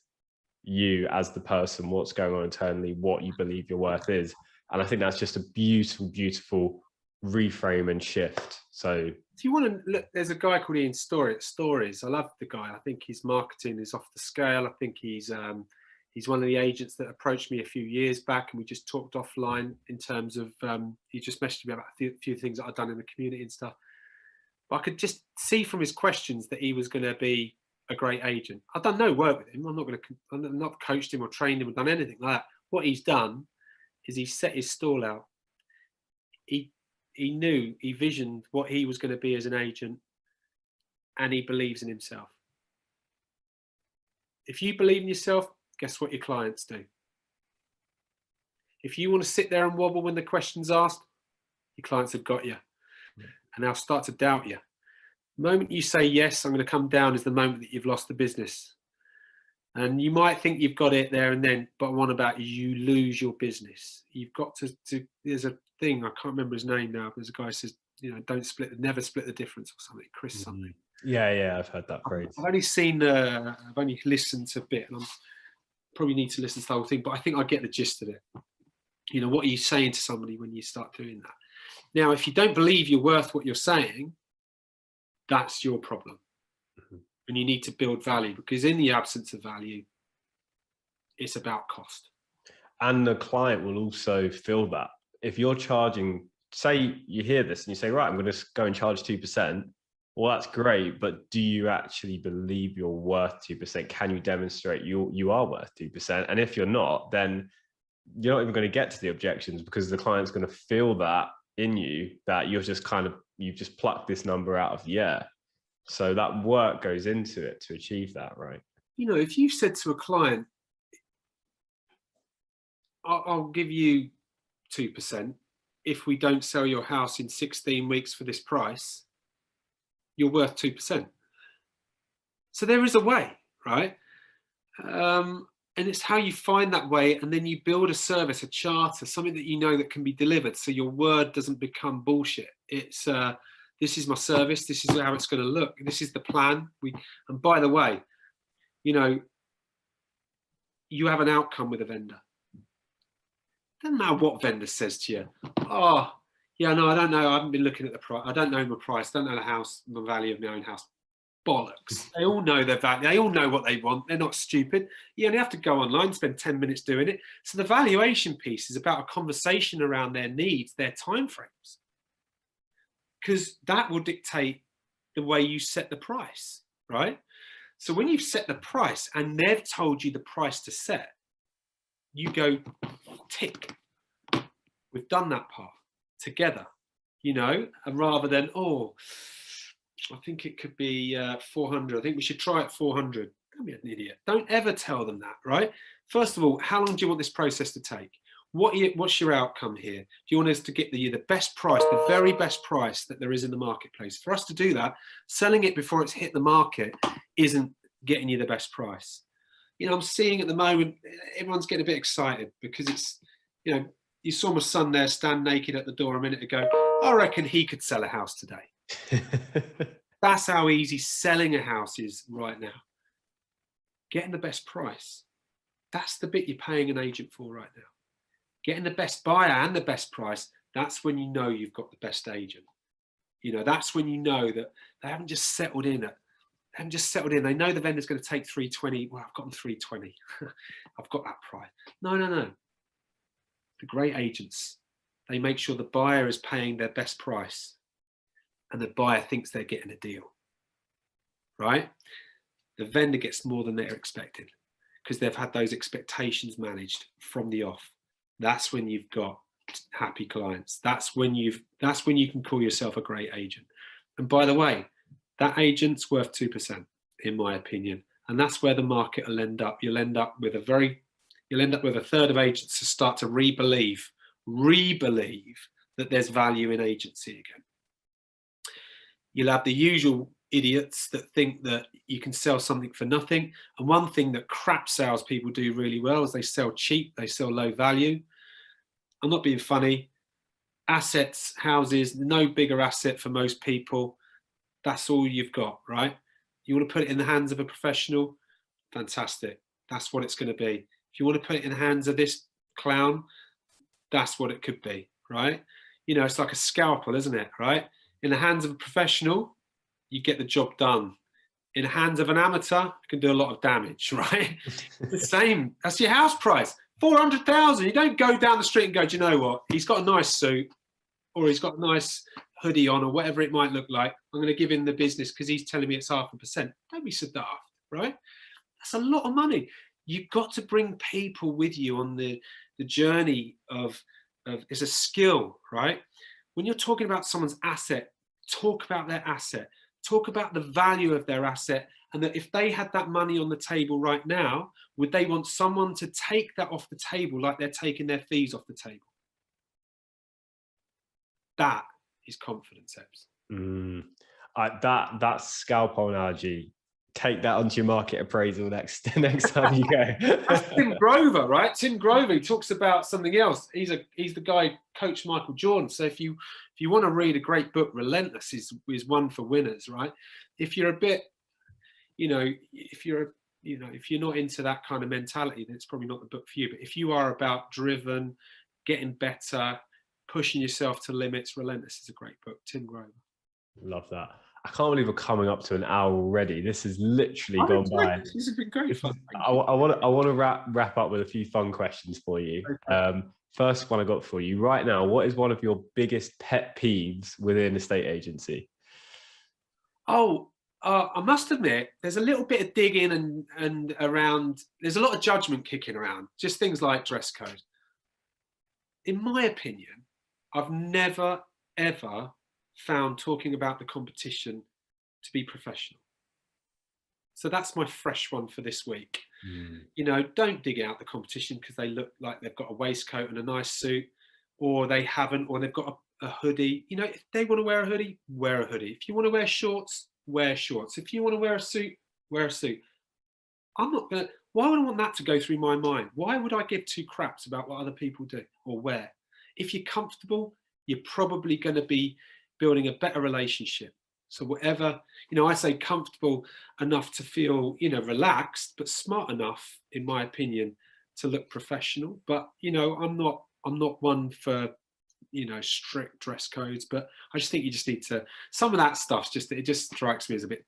you as the person, what's going on internally, what you believe your worth is. And I think that's just a beautiful, beautiful reframe and shift. So if you want to look, there's a guy called Ian Story at Stories. I love the guy. I think his marketing is off the scale. I think he's one of the agents that approached me a few years back, and we just talked offline in terms of he just messaged me about a few things that I've done in the community and stuff. But I could just see from his questions that he was going to be a great agent. I've done no work with him. I'm not coached him or trained him or done anything like that. What he's done is he set his stall out. He knew, he visioned what he was going to be as an agent, and he believes in himself. If you believe in yourself, guess what your clients do? If you want to sit there and wobble when the question's asked, your clients have got you. And they'll start to doubt you. The moment you say, yes, I'm going to come down, is the moment that you've lost the business. And you might think you've got it there and then, but what about you lose your business? You've got to there's a thing, I can't remember his name now, but there's a guy who says, never split the difference or something, Chris something. Yeah, I've heard that phrase. I've only listened to a bit, and I probably need to listen to the whole thing, but I think I get the gist of it. What are you saying to somebody when you start doing that? Now, if you don't believe you're worth what you're saying, that's your problem. And you need to build value, because in the absence of value, it's about cost. And the client will also feel that. If you're charging, say you hear this and you say, right, I'm going to go and charge 2%. Well, that's great, but do you actually believe you're worth 2%? Can you demonstrate you are worth 2%? And if you're not, then you're not even going to get to the objections, because the client's going to feel that in you that you've just plucked this number out of the air. So that work goes into it to achieve that, right? You know, if you said to a client, I'll give you 2% if we don't sell your house in 16 weeks for this price, you're worth 2%. So there is a way, right? And it's how you find that way, and then you build a service, a charter, something that you know that can be delivered, so your word doesn't become bullshit. It's this is my service, this is how it's going to look, this is the plan. And by the way, you know, you have an outcome with a vendor. Doesn't matter what vendor says to you. Oh, yeah, no, I don't know. I haven't been looking at the price. I don't know my price. Don't know the house, the value of my own house. Bollocks. They all know their value. They all know what they want. They're not stupid. You only have to go online, spend 10 minutes doing it. So the valuation piece is about a conversation around their needs, their timeframes, because that will dictate the way you set the price, right? So when you've set the price and they've told you the price to set, you go, tick, we've done that part together, you know, and rather than, oh, I think it could be 400. I think we should try at 400. Don't be an idiot. Don't ever tell them that, right? First of all, how long do you want this process to take? What's your outcome here? Do you want us to get the best price, the very best price that there is in the marketplace? For us to do that, selling it before it's hit the market isn't getting you the best price. You know, I'm seeing at the moment, everyone's getting a bit excited because it's, you know, you saw my son there stand naked at the door a minute ago. I reckon he could sell a house today. That's how easy selling a house is right now. Getting the best price. That's the bit you're paying an agent for right now. Getting the best buyer and the best price, that's when you know you've got the best agent. You know, that's when you know that they haven't just settled in. They know the vendor's going to take 320. Well, I've got them 320. I've got that price. No. The great agents, they make sure the buyer is paying their best price and the buyer thinks they're getting a deal, right? The vendor gets more than they're expecting because they've had those expectations managed from the off. That's when you've got happy clients. That's when you can call yourself a great agent. And by the way, that agent's worth 2%, in my opinion. And that's where the market will end up. You'll end up with a third of agents to start to re-believe that there's value in agency again. You'll have the usual idiots that think that you can sell something for nothing. And one thing that crap salespeople do really well is they sell cheap, they sell low value. I'm not being funny. Assets, houses, no bigger asset for most people. That's all you've got, right? You want to put it in the hands of a professional? Fantastic. That's what it's going to be. If you want to put it in the hands of this clown, that's what it could be, right? You know, it's like a scalpel, isn't it, right? In the hands of a professional, you get the job done. In the hands of an amateur, you can do a lot of damage, right? The same. That's your house price, 400,000. You don't go down the street and go, do you know what? He's got a nice suit, or he's got a nice hoodie on, or whatever it might look like. I'm going to give him the business because he's telling me it's 0.5%. Don't be so daft, right? That's a lot of money. You've got to bring people with you on the journey of it's a skill, right? When you're talking about someone's asset, talk about their asset. Talk about the value of their asset, and that if they had that money on the table right now, would they want someone to take that off the table like they're taking their fees off the table? That is confidence, Ebbs. That scalpel analogy, take that onto your market appraisal next time you go. That's Tim Grover, right? Tim Grover, he talks about something else. He's the guy coached Michael Jordan. So if you want to read a great book, Relentless is one for winners, right? If you're a bit, if you're not into that kind of mentality, then it's probably not the book for you. But if you are about driven, getting better, pushing yourself to limits, Relentless is a great book. Tim Grover. Love that. I can't believe we're coming up to an hour already. This has literally gone by. This has been great fun. I want to wrap up with a few fun questions for you. Okay. First one I got for you right now. What is one of your biggest pet peeves within a estate agency? I must admit, there's a little bit of digging and around. There's a lot of judgment kicking around. Just things like dress code. In my opinion, I've never, ever found talking about the competition to be professional. So that's my fresh one for this week. You know, don't dig out the competition because they look like they've got a waistcoat and a nice suit, or they haven't, or they've got a hoodie. You know, if they want to wear a hoodie, wear a hoodie. If you want to wear shorts, wear shorts. If you want to wear a suit, wear a suit. I'm not going to, why would I want that to go through my mind? Why would I give two craps about what other people do or wear? If you're comfortable, you're probably going to be building a better relationship. So whatever, you know, I say comfortable enough to feel, you know, relaxed, but smart enough, in my opinion, to look professional. But, you know, I'm not one for, you know, strict dress codes, but I just think you just need to, some of that stuff's just, it just strikes me as a bit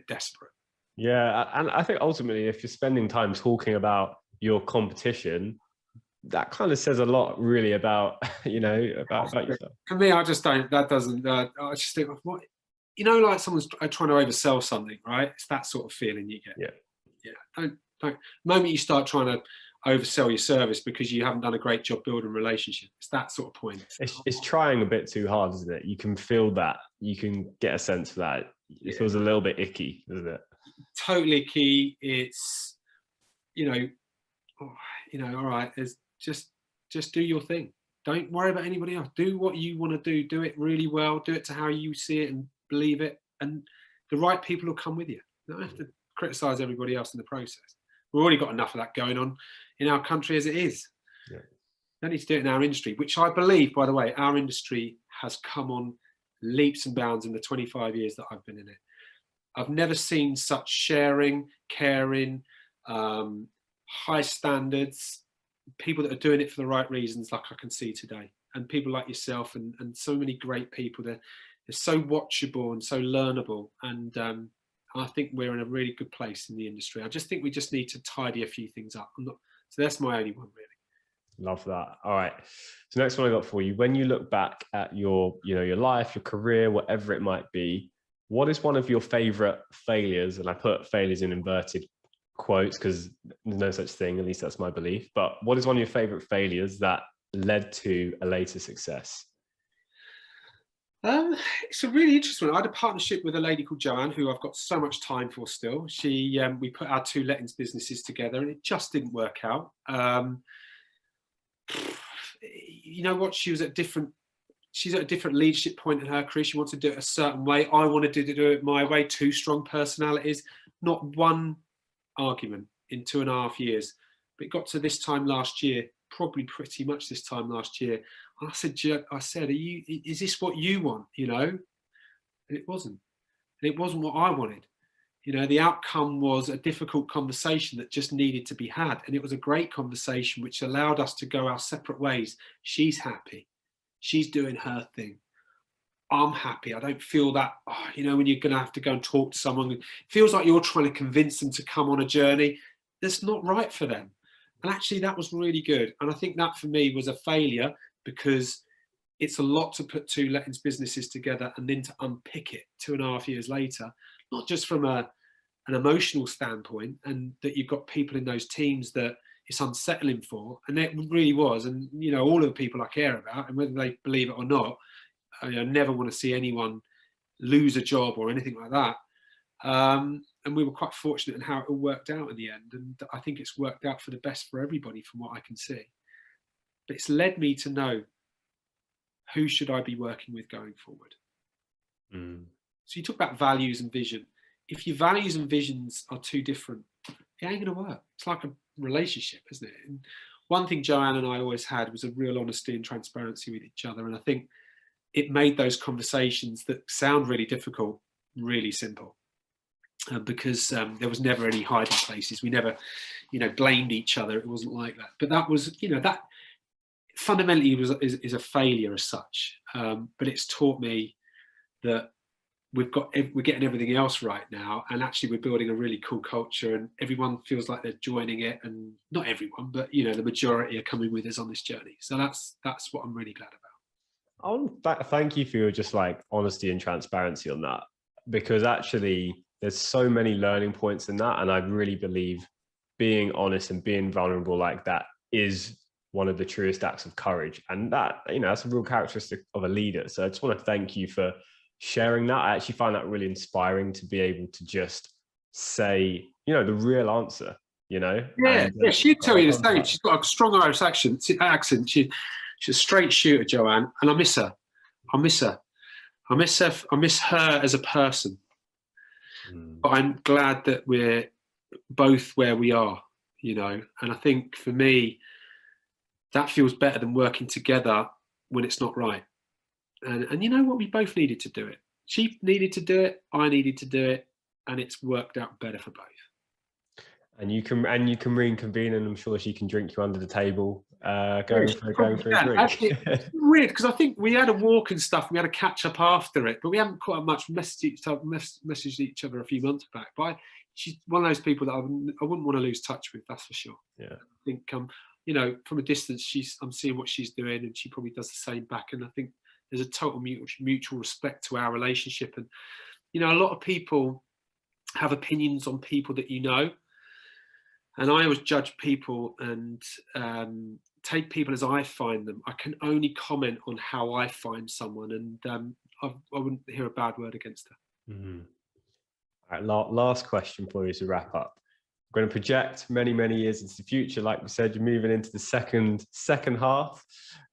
desperate. Yeah, and I think ultimately, if you're spending time talking about your competition, that kind of says a lot, really, about you know, about yourself. For me, I just don't. That doesn't. I just think, what, you know, like someone's trying to oversell something, right? It's that sort of feeling you get. Yeah. Don't. The moment you start trying to oversell your service because you haven't done a great job building relationships, it's that sort of point. It's trying a bit too hard, isn't it? You can feel that. You can get a sense of that. It feels a little bit icky, doesn't it? Totally key. It's, you know, all right. It's just do your thing. Don't worry about anybody else. Do what you want to do. Do it really well. Do it to how you see it and believe it. And the right people will come with you. You don't have to criticize everybody else in the process. We've already got enough of that going on in our country as it is. Yeah. Don't need to do it in our industry, which I believe, by the way, our industry has come on leaps and bounds in the 25 years that I've been in it. I've never seen such sharing, caring, high standards, people that are doing it for the right reasons, like I can see today, and people like yourself and so many great people. They're so watchable and so learnable, and I think we're in a really good place in the industry. I just think we just need to tidy a few things up. So that's my only one, really. Love that. All right. So next one I got for you. When you look back at your, you know, your life, your career, whatever it might be, what is one of your favorite failures? And I put failures in inverted quotes because there's no such thing, at least that's my belief. But what is one of your favorite failures that led to a later success? It's a really interesting one. I had a partnership with a lady called Joanne, who I've got so much time for still. We put our two lettings businesses together and it just didn't work out. You know what? She's at a different leadership point in her career. She wants to do it a certain way. I wanted to do it my way. Two strong personalities. Not one argument in 2.5 years. But it got to this time last year, probably pretty much this time last year. And I said, is this what you want? You know? And it wasn't. And it wasn't what I wanted. You know, the outcome was a difficult conversation that just needed to be had. And it was a great conversation, which allowed us to go our separate ways. She's happy. She's doing her thing. I'm happy. I don't feel that, you know, when you're going to have to go and talk to someone, it feels like you're trying to convince them to come on a journey that's not right for them. And actually, that was really good. And I think that for me was a failure because it's a lot to put two lettings businesses together and then to unpick it 2.5 years later, not just from an emotional standpoint, and that you've got people in those teams that it's unsettling for, and it really was. And you know, all of the people I care about, and whether they believe it or not, I never want to see anyone lose a job or anything like that. And we were quite fortunate in how it all worked out in the end, and I think it's worked out for the best for everybody from what I can see. But it's led me to know who should I be working with going forward. So you talk about values and vision. If your values and visions are too different, it ain't going to work. It's like a relationship, isn't it? And one thing Joanne and I always had was a real honesty and transparency with each other. And I think it made those conversations that sound really difficult, really simple. Because there was never any hiding places. We never, you know, blamed each other. It wasn't like that. But that was, you know, that fundamentally is a failure as such. But it's taught me that we're getting everything else right now, and actually we're building a really cool culture, and everyone feels like they're joining it, and not everyone, but you know, the majority are coming with us on this journey. So that's what I'm really glad about. Thank you for your just like honesty and transparency on that, because actually there's so many learning points in that, and I really believe being honest and being vulnerable like that is one of the truest acts of courage. And that, you know, that's a real characteristic of a leader. So I just want to thank you for sharing that. I actually find that really inspiring to be able to just say, you know, the real answer, you know. Yeah, And, yeah, she'd tell you the same. sometimes- She's got a strong Irish accent. She's a straight shooter, Joanne, and I miss her. I miss her. I miss her as a person. But I'm glad that we're both where we are, you know. And I think for me, that feels better than working together when it's not right. And you know what? We both needed to do it. She needed to do it. I needed to do it, and it's worked out better for both. And you can reconvene, and I'm sure she can drink you under the table, going for a drink. Actually, it's weird because I think we had a walk and stuff. We had a catch up after it, but we haven't quite much messaged each other a few months back. But she's one of those people that I wouldn't want to lose touch with. That's for sure. Yeah. I think you know, from a distance, I'm seeing what she's doing, and she probably does the same back. And I think there's a total mutual respect to our relationship. And you know, a lot of people have opinions on people that you know. And I always judge people and take people as I find them. I can only comment on how I find someone, and I wouldn't hear a bad word against her. Mm-hmm. All right, last question for you to wrap up. I'm going to project many, many years into the future. Like we said, you're moving into the second half.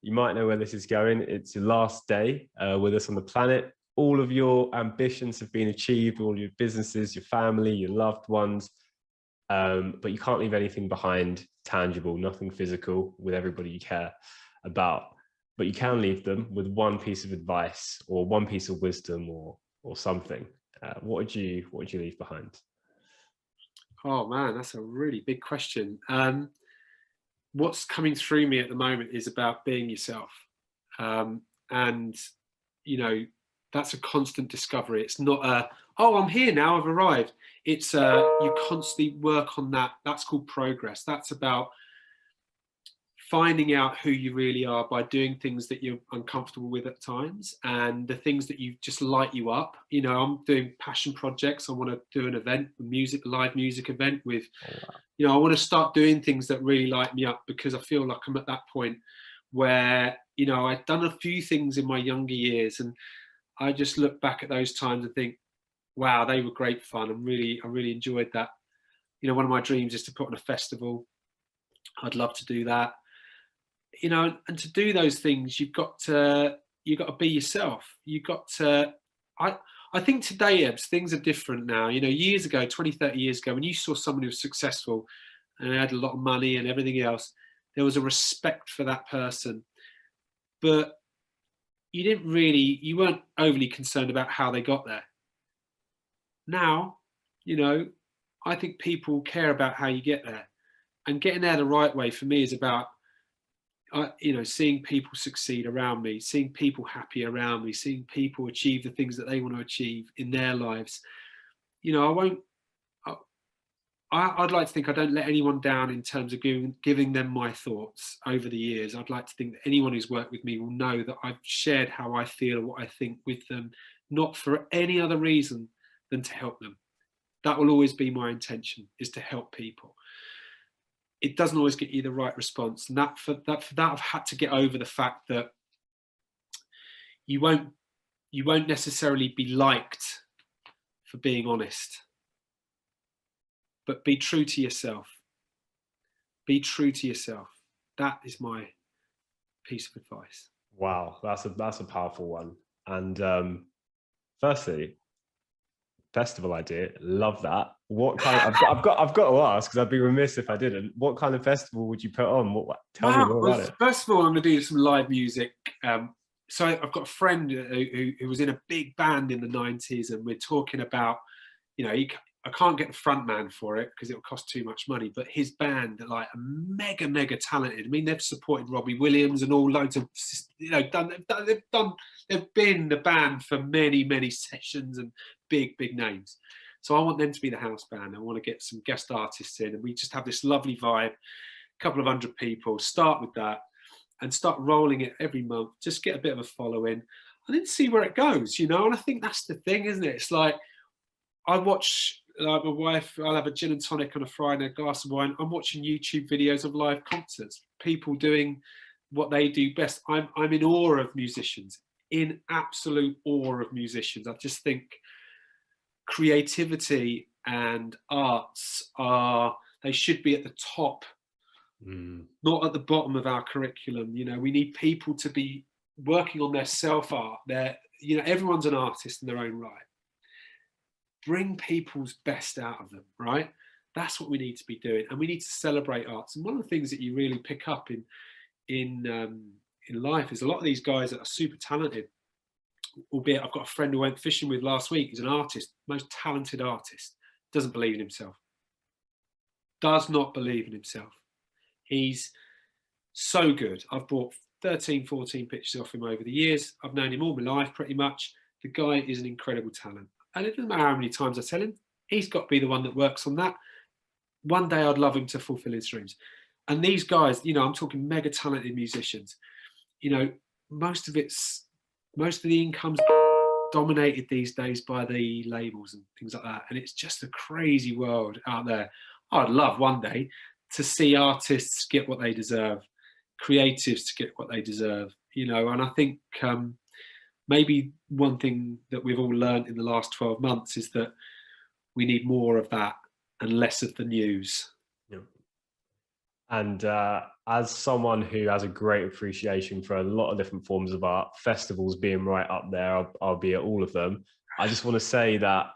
You might know where this is going. It's your last day with us on the planet. All of your ambitions have been achieved, all your businesses, your family, your loved ones. But you can't leave anything behind tangible, nothing physical with everybody you care about. But you can leave them with one piece of advice or one piece of wisdom or something. What would you leave behind? Oh man, that's a really big question. What's coming through me at the moment is about being yourself. And you know, that's a constant discovery. It's not oh, I'm here now, I've arrived. It's you constantly work on that. That's called progress. That's about finding out who you really are by doing things that you're uncomfortable with at times, and the things that you just light you up. You know, I'm doing passion projects. I want to do an event, a live music event with, you know, I want to start doing things that really light me up, because I feel like I'm at that point where, you know, I've done a few things in my younger years, and I just look back at those times and think, wow, they were great fun. I really enjoyed that. You know, one of my dreams is to put on a festival. I'd love to do that. You know, and to do those things, you've got to be yourself. You've got to, I think today, Ebbs, things are different now. You know, years ago, 20, 30 years ago, when you saw someone who was successful and had a lot of money and everything else, there was a respect for that person. But you weren't overly concerned about how they got there. Now, you know, I think people care about how you get there, and getting there the right way for me is about, you know, seeing people succeed around me, seeing people happy around me, seeing people achieve the things that they want to achieve in their lives. You know, I'd like to think I don't let anyone down in terms of giving them my thoughts over the years. I'd like to think that anyone who's worked with me will know that I've shared how I feel and what I think with them, not for any other reason than to help them. That will always be my intention, is to help people. It doesn't always get you the right response. And for that I've had to get over the fact that you won't necessarily be liked for being honest. But be true to yourself. Be true to yourself. That is my piece of advice. Wow, that's a powerful one. And firstly, festival idea, love that. What kind of, I've got to ask, because I'd be remiss if I didn't. What kind of festival would you put on? Tell me more about it. First of all, I'm going to do some live music. So I've got a friend who was in a big band in the 90s, and we're talking about, you know, I can't get the front man for it because it will cost too much money, but his band are like mega talented. I mean, they've supported Robbie Williams and all loads of, you know, they've been the band for many sessions and big names. So I want them to be the house band. I want to get some guest artists in, and we just have this lovely vibe, a couple of 100 people, start with that and start rolling it every month, just get a bit of a following and then see where it goes, you know? And I think that's the thing, isn't it? It's like, I watch like my wife, I'll have a gin and tonic on a Friday, a glass of wine. I'm watching YouTube videos of live concerts, people doing what they do best. I'm in awe of musicians, in absolute awe of musicians. I just think creativity and arts they should be at the top, not at the bottom of our curriculum. You know, we need people to be working on their self-art. You know, everyone's an artist in their own right. Bring people's best out of them, right? That's what we need to be doing, and we need to celebrate arts. And one of the things that you really pick up in life is a lot of these guys that are super talented. Albeit, I've got a friend who went fishing with last week. He's an artist, most talented artist. Doesn't believe in himself. Does not believe in himself. He's so good. I've bought 13, 14 pictures off him over the years. I've known him all my life, pretty much. The guy is an incredible talent. And it doesn't matter how many times I tell him, he's got to be the one that works on that. One day I'd love him to fulfill his dreams. And these guys, you know, I'm talking mega talented musicians. You know, most of the income's dominated these days by the labels and things like that. And it's just a crazy world out there. I'd love one day to see artists get what they deserve, creatives to get what they deserve, you know. And I think maybe one thing that we've all learned in the last 12 months is that we need more of that and less of the news. Yeah. And as someone who has a great appreciation for a lot of different forms of art, festivals being right up there, I'll be at all of them. I just want to say that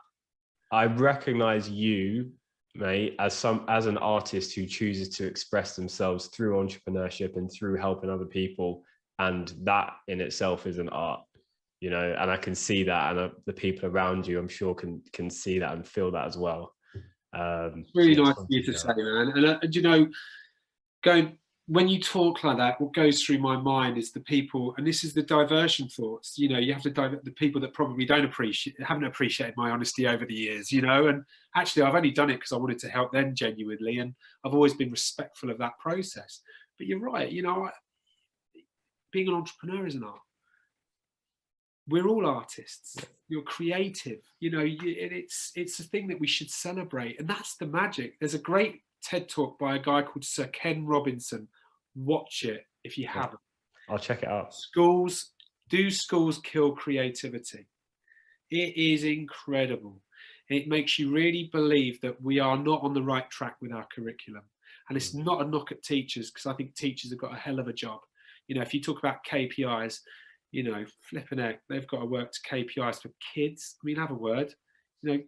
I recognize you, mate, as an artist who chooses to express themselves through entrepreneurship and through helping other people. And that in itself is an art, you know, and I can see that, and the people around you, I'm sure, can see that and feel that as well. Really nice of you to say, man. And you know, when you talk like that, what goes through my mind is the people, and this is the diversion thoughts. You know, you have to divert the people that probably haven't appreciated my honesty over the years. You know, and actually, I've only done it because I wanted to help them genuinely, and I've always been respectful of that process. But you're right. You know, being an entrepreneur is an art. We're all artists. You're creative. You know, it's a thing that we should celebrate, and that's the magic. There's a great TED talk by a guy called Sir Ken Robinson. Watch it if you haven't. I'll check it out. Schools kill creativity? It is incredible. It makes you really believe that we are not on the right track with our curriculum. And it's not a knock at teachers, because I think teachers have got a hell of a job. You know, if you talk about KPIs, you know, flipping heck, they've got to work to KPIs for kids. I mean, have a word. You know,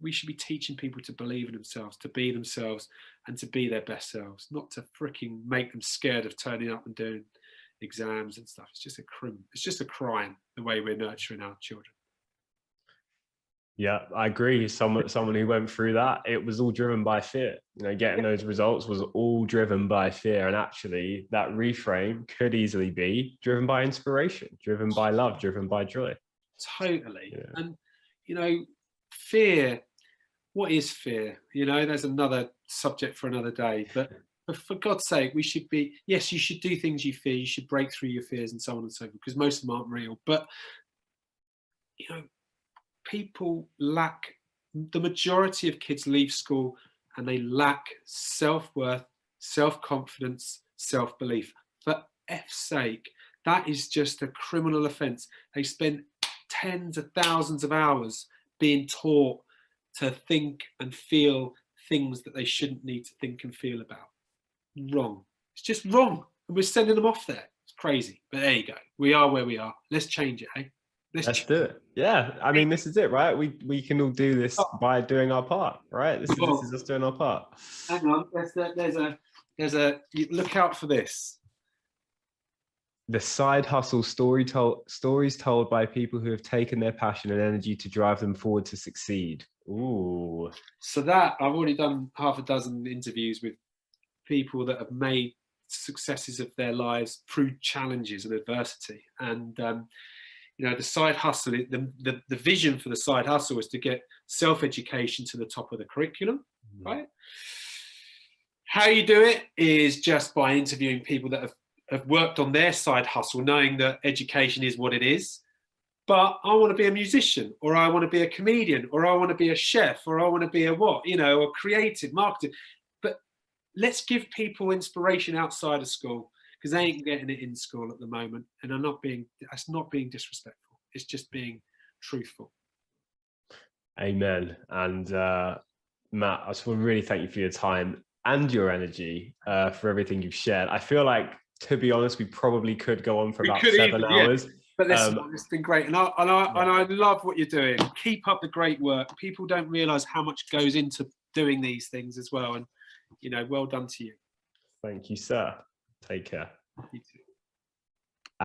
we should be teaching people to believe in themselves, to be themselves, and to be their best selves, not to freaking make them scared of turning up and doing exams and stuff. It's just a crime the way we're nurturing our children. Yeah, I agree. Someone who went through that, it was all driven by fear. You know, getting those results was all driven by fear. And actually, that reframe could easily be driven by inspiration, driven by love, driven by joy. Totally. Yeah. And, you know, fear, what is fear? You know, there's another subject for another day. But for God's sake, we should be, yes, you should do things you fear. You should break through your fears and so on and so forth, because most of them aren't real. But, you know, people lack, the majority of kids leave school and they lack self-worth, self-confidence, self-belief. For F's sake, that is just a criminal offence. They spend tens of thousands of hours being taught to think and feel things that they shouldn't need to think and feel about. Wrong. It's just wrong. And we're sending them off there. It's crazy. But there you go. We are where we are. Let's change it, hey? Let's do it. Yeah. I mean, this is it, right? We can all do this by doing our part, right? This is us doing our part. Hang on. There's a look out for this. The side hustle stories told by people who have taken their passion and energy to drive them forward to succeed. Ooh. So that, I've already done half a dozen interviews with people that have made successes of their lives through challenges and adversity. And, you know, the side hustle, the vision for the side hustle is to get self-education to the top of the curriculum, right? How you do it is just by interviewing people that have worked on their side hustle, knowing that education is what it is, but I want to be a musician, or I want to be a comedian, or I want to be a chef, or I want to be a what, you know, or creative marketing. But let's give people inspiration outside of school, because they ain't getting it in school at the moment. And that's not being disrespectful. It's just being truthful. Amen. And Matt, I just want to really thank you for your time and your energy, for everything you've shared. I feel like, to be honest, we probably could go on for about 7 hours. Yeah. But listen, it's been great, and I love what you're doing. Keep up the great work. People don't realise how much goes into doing these things as well, and you know, well done to you. Thank you, sir. Take care. You too.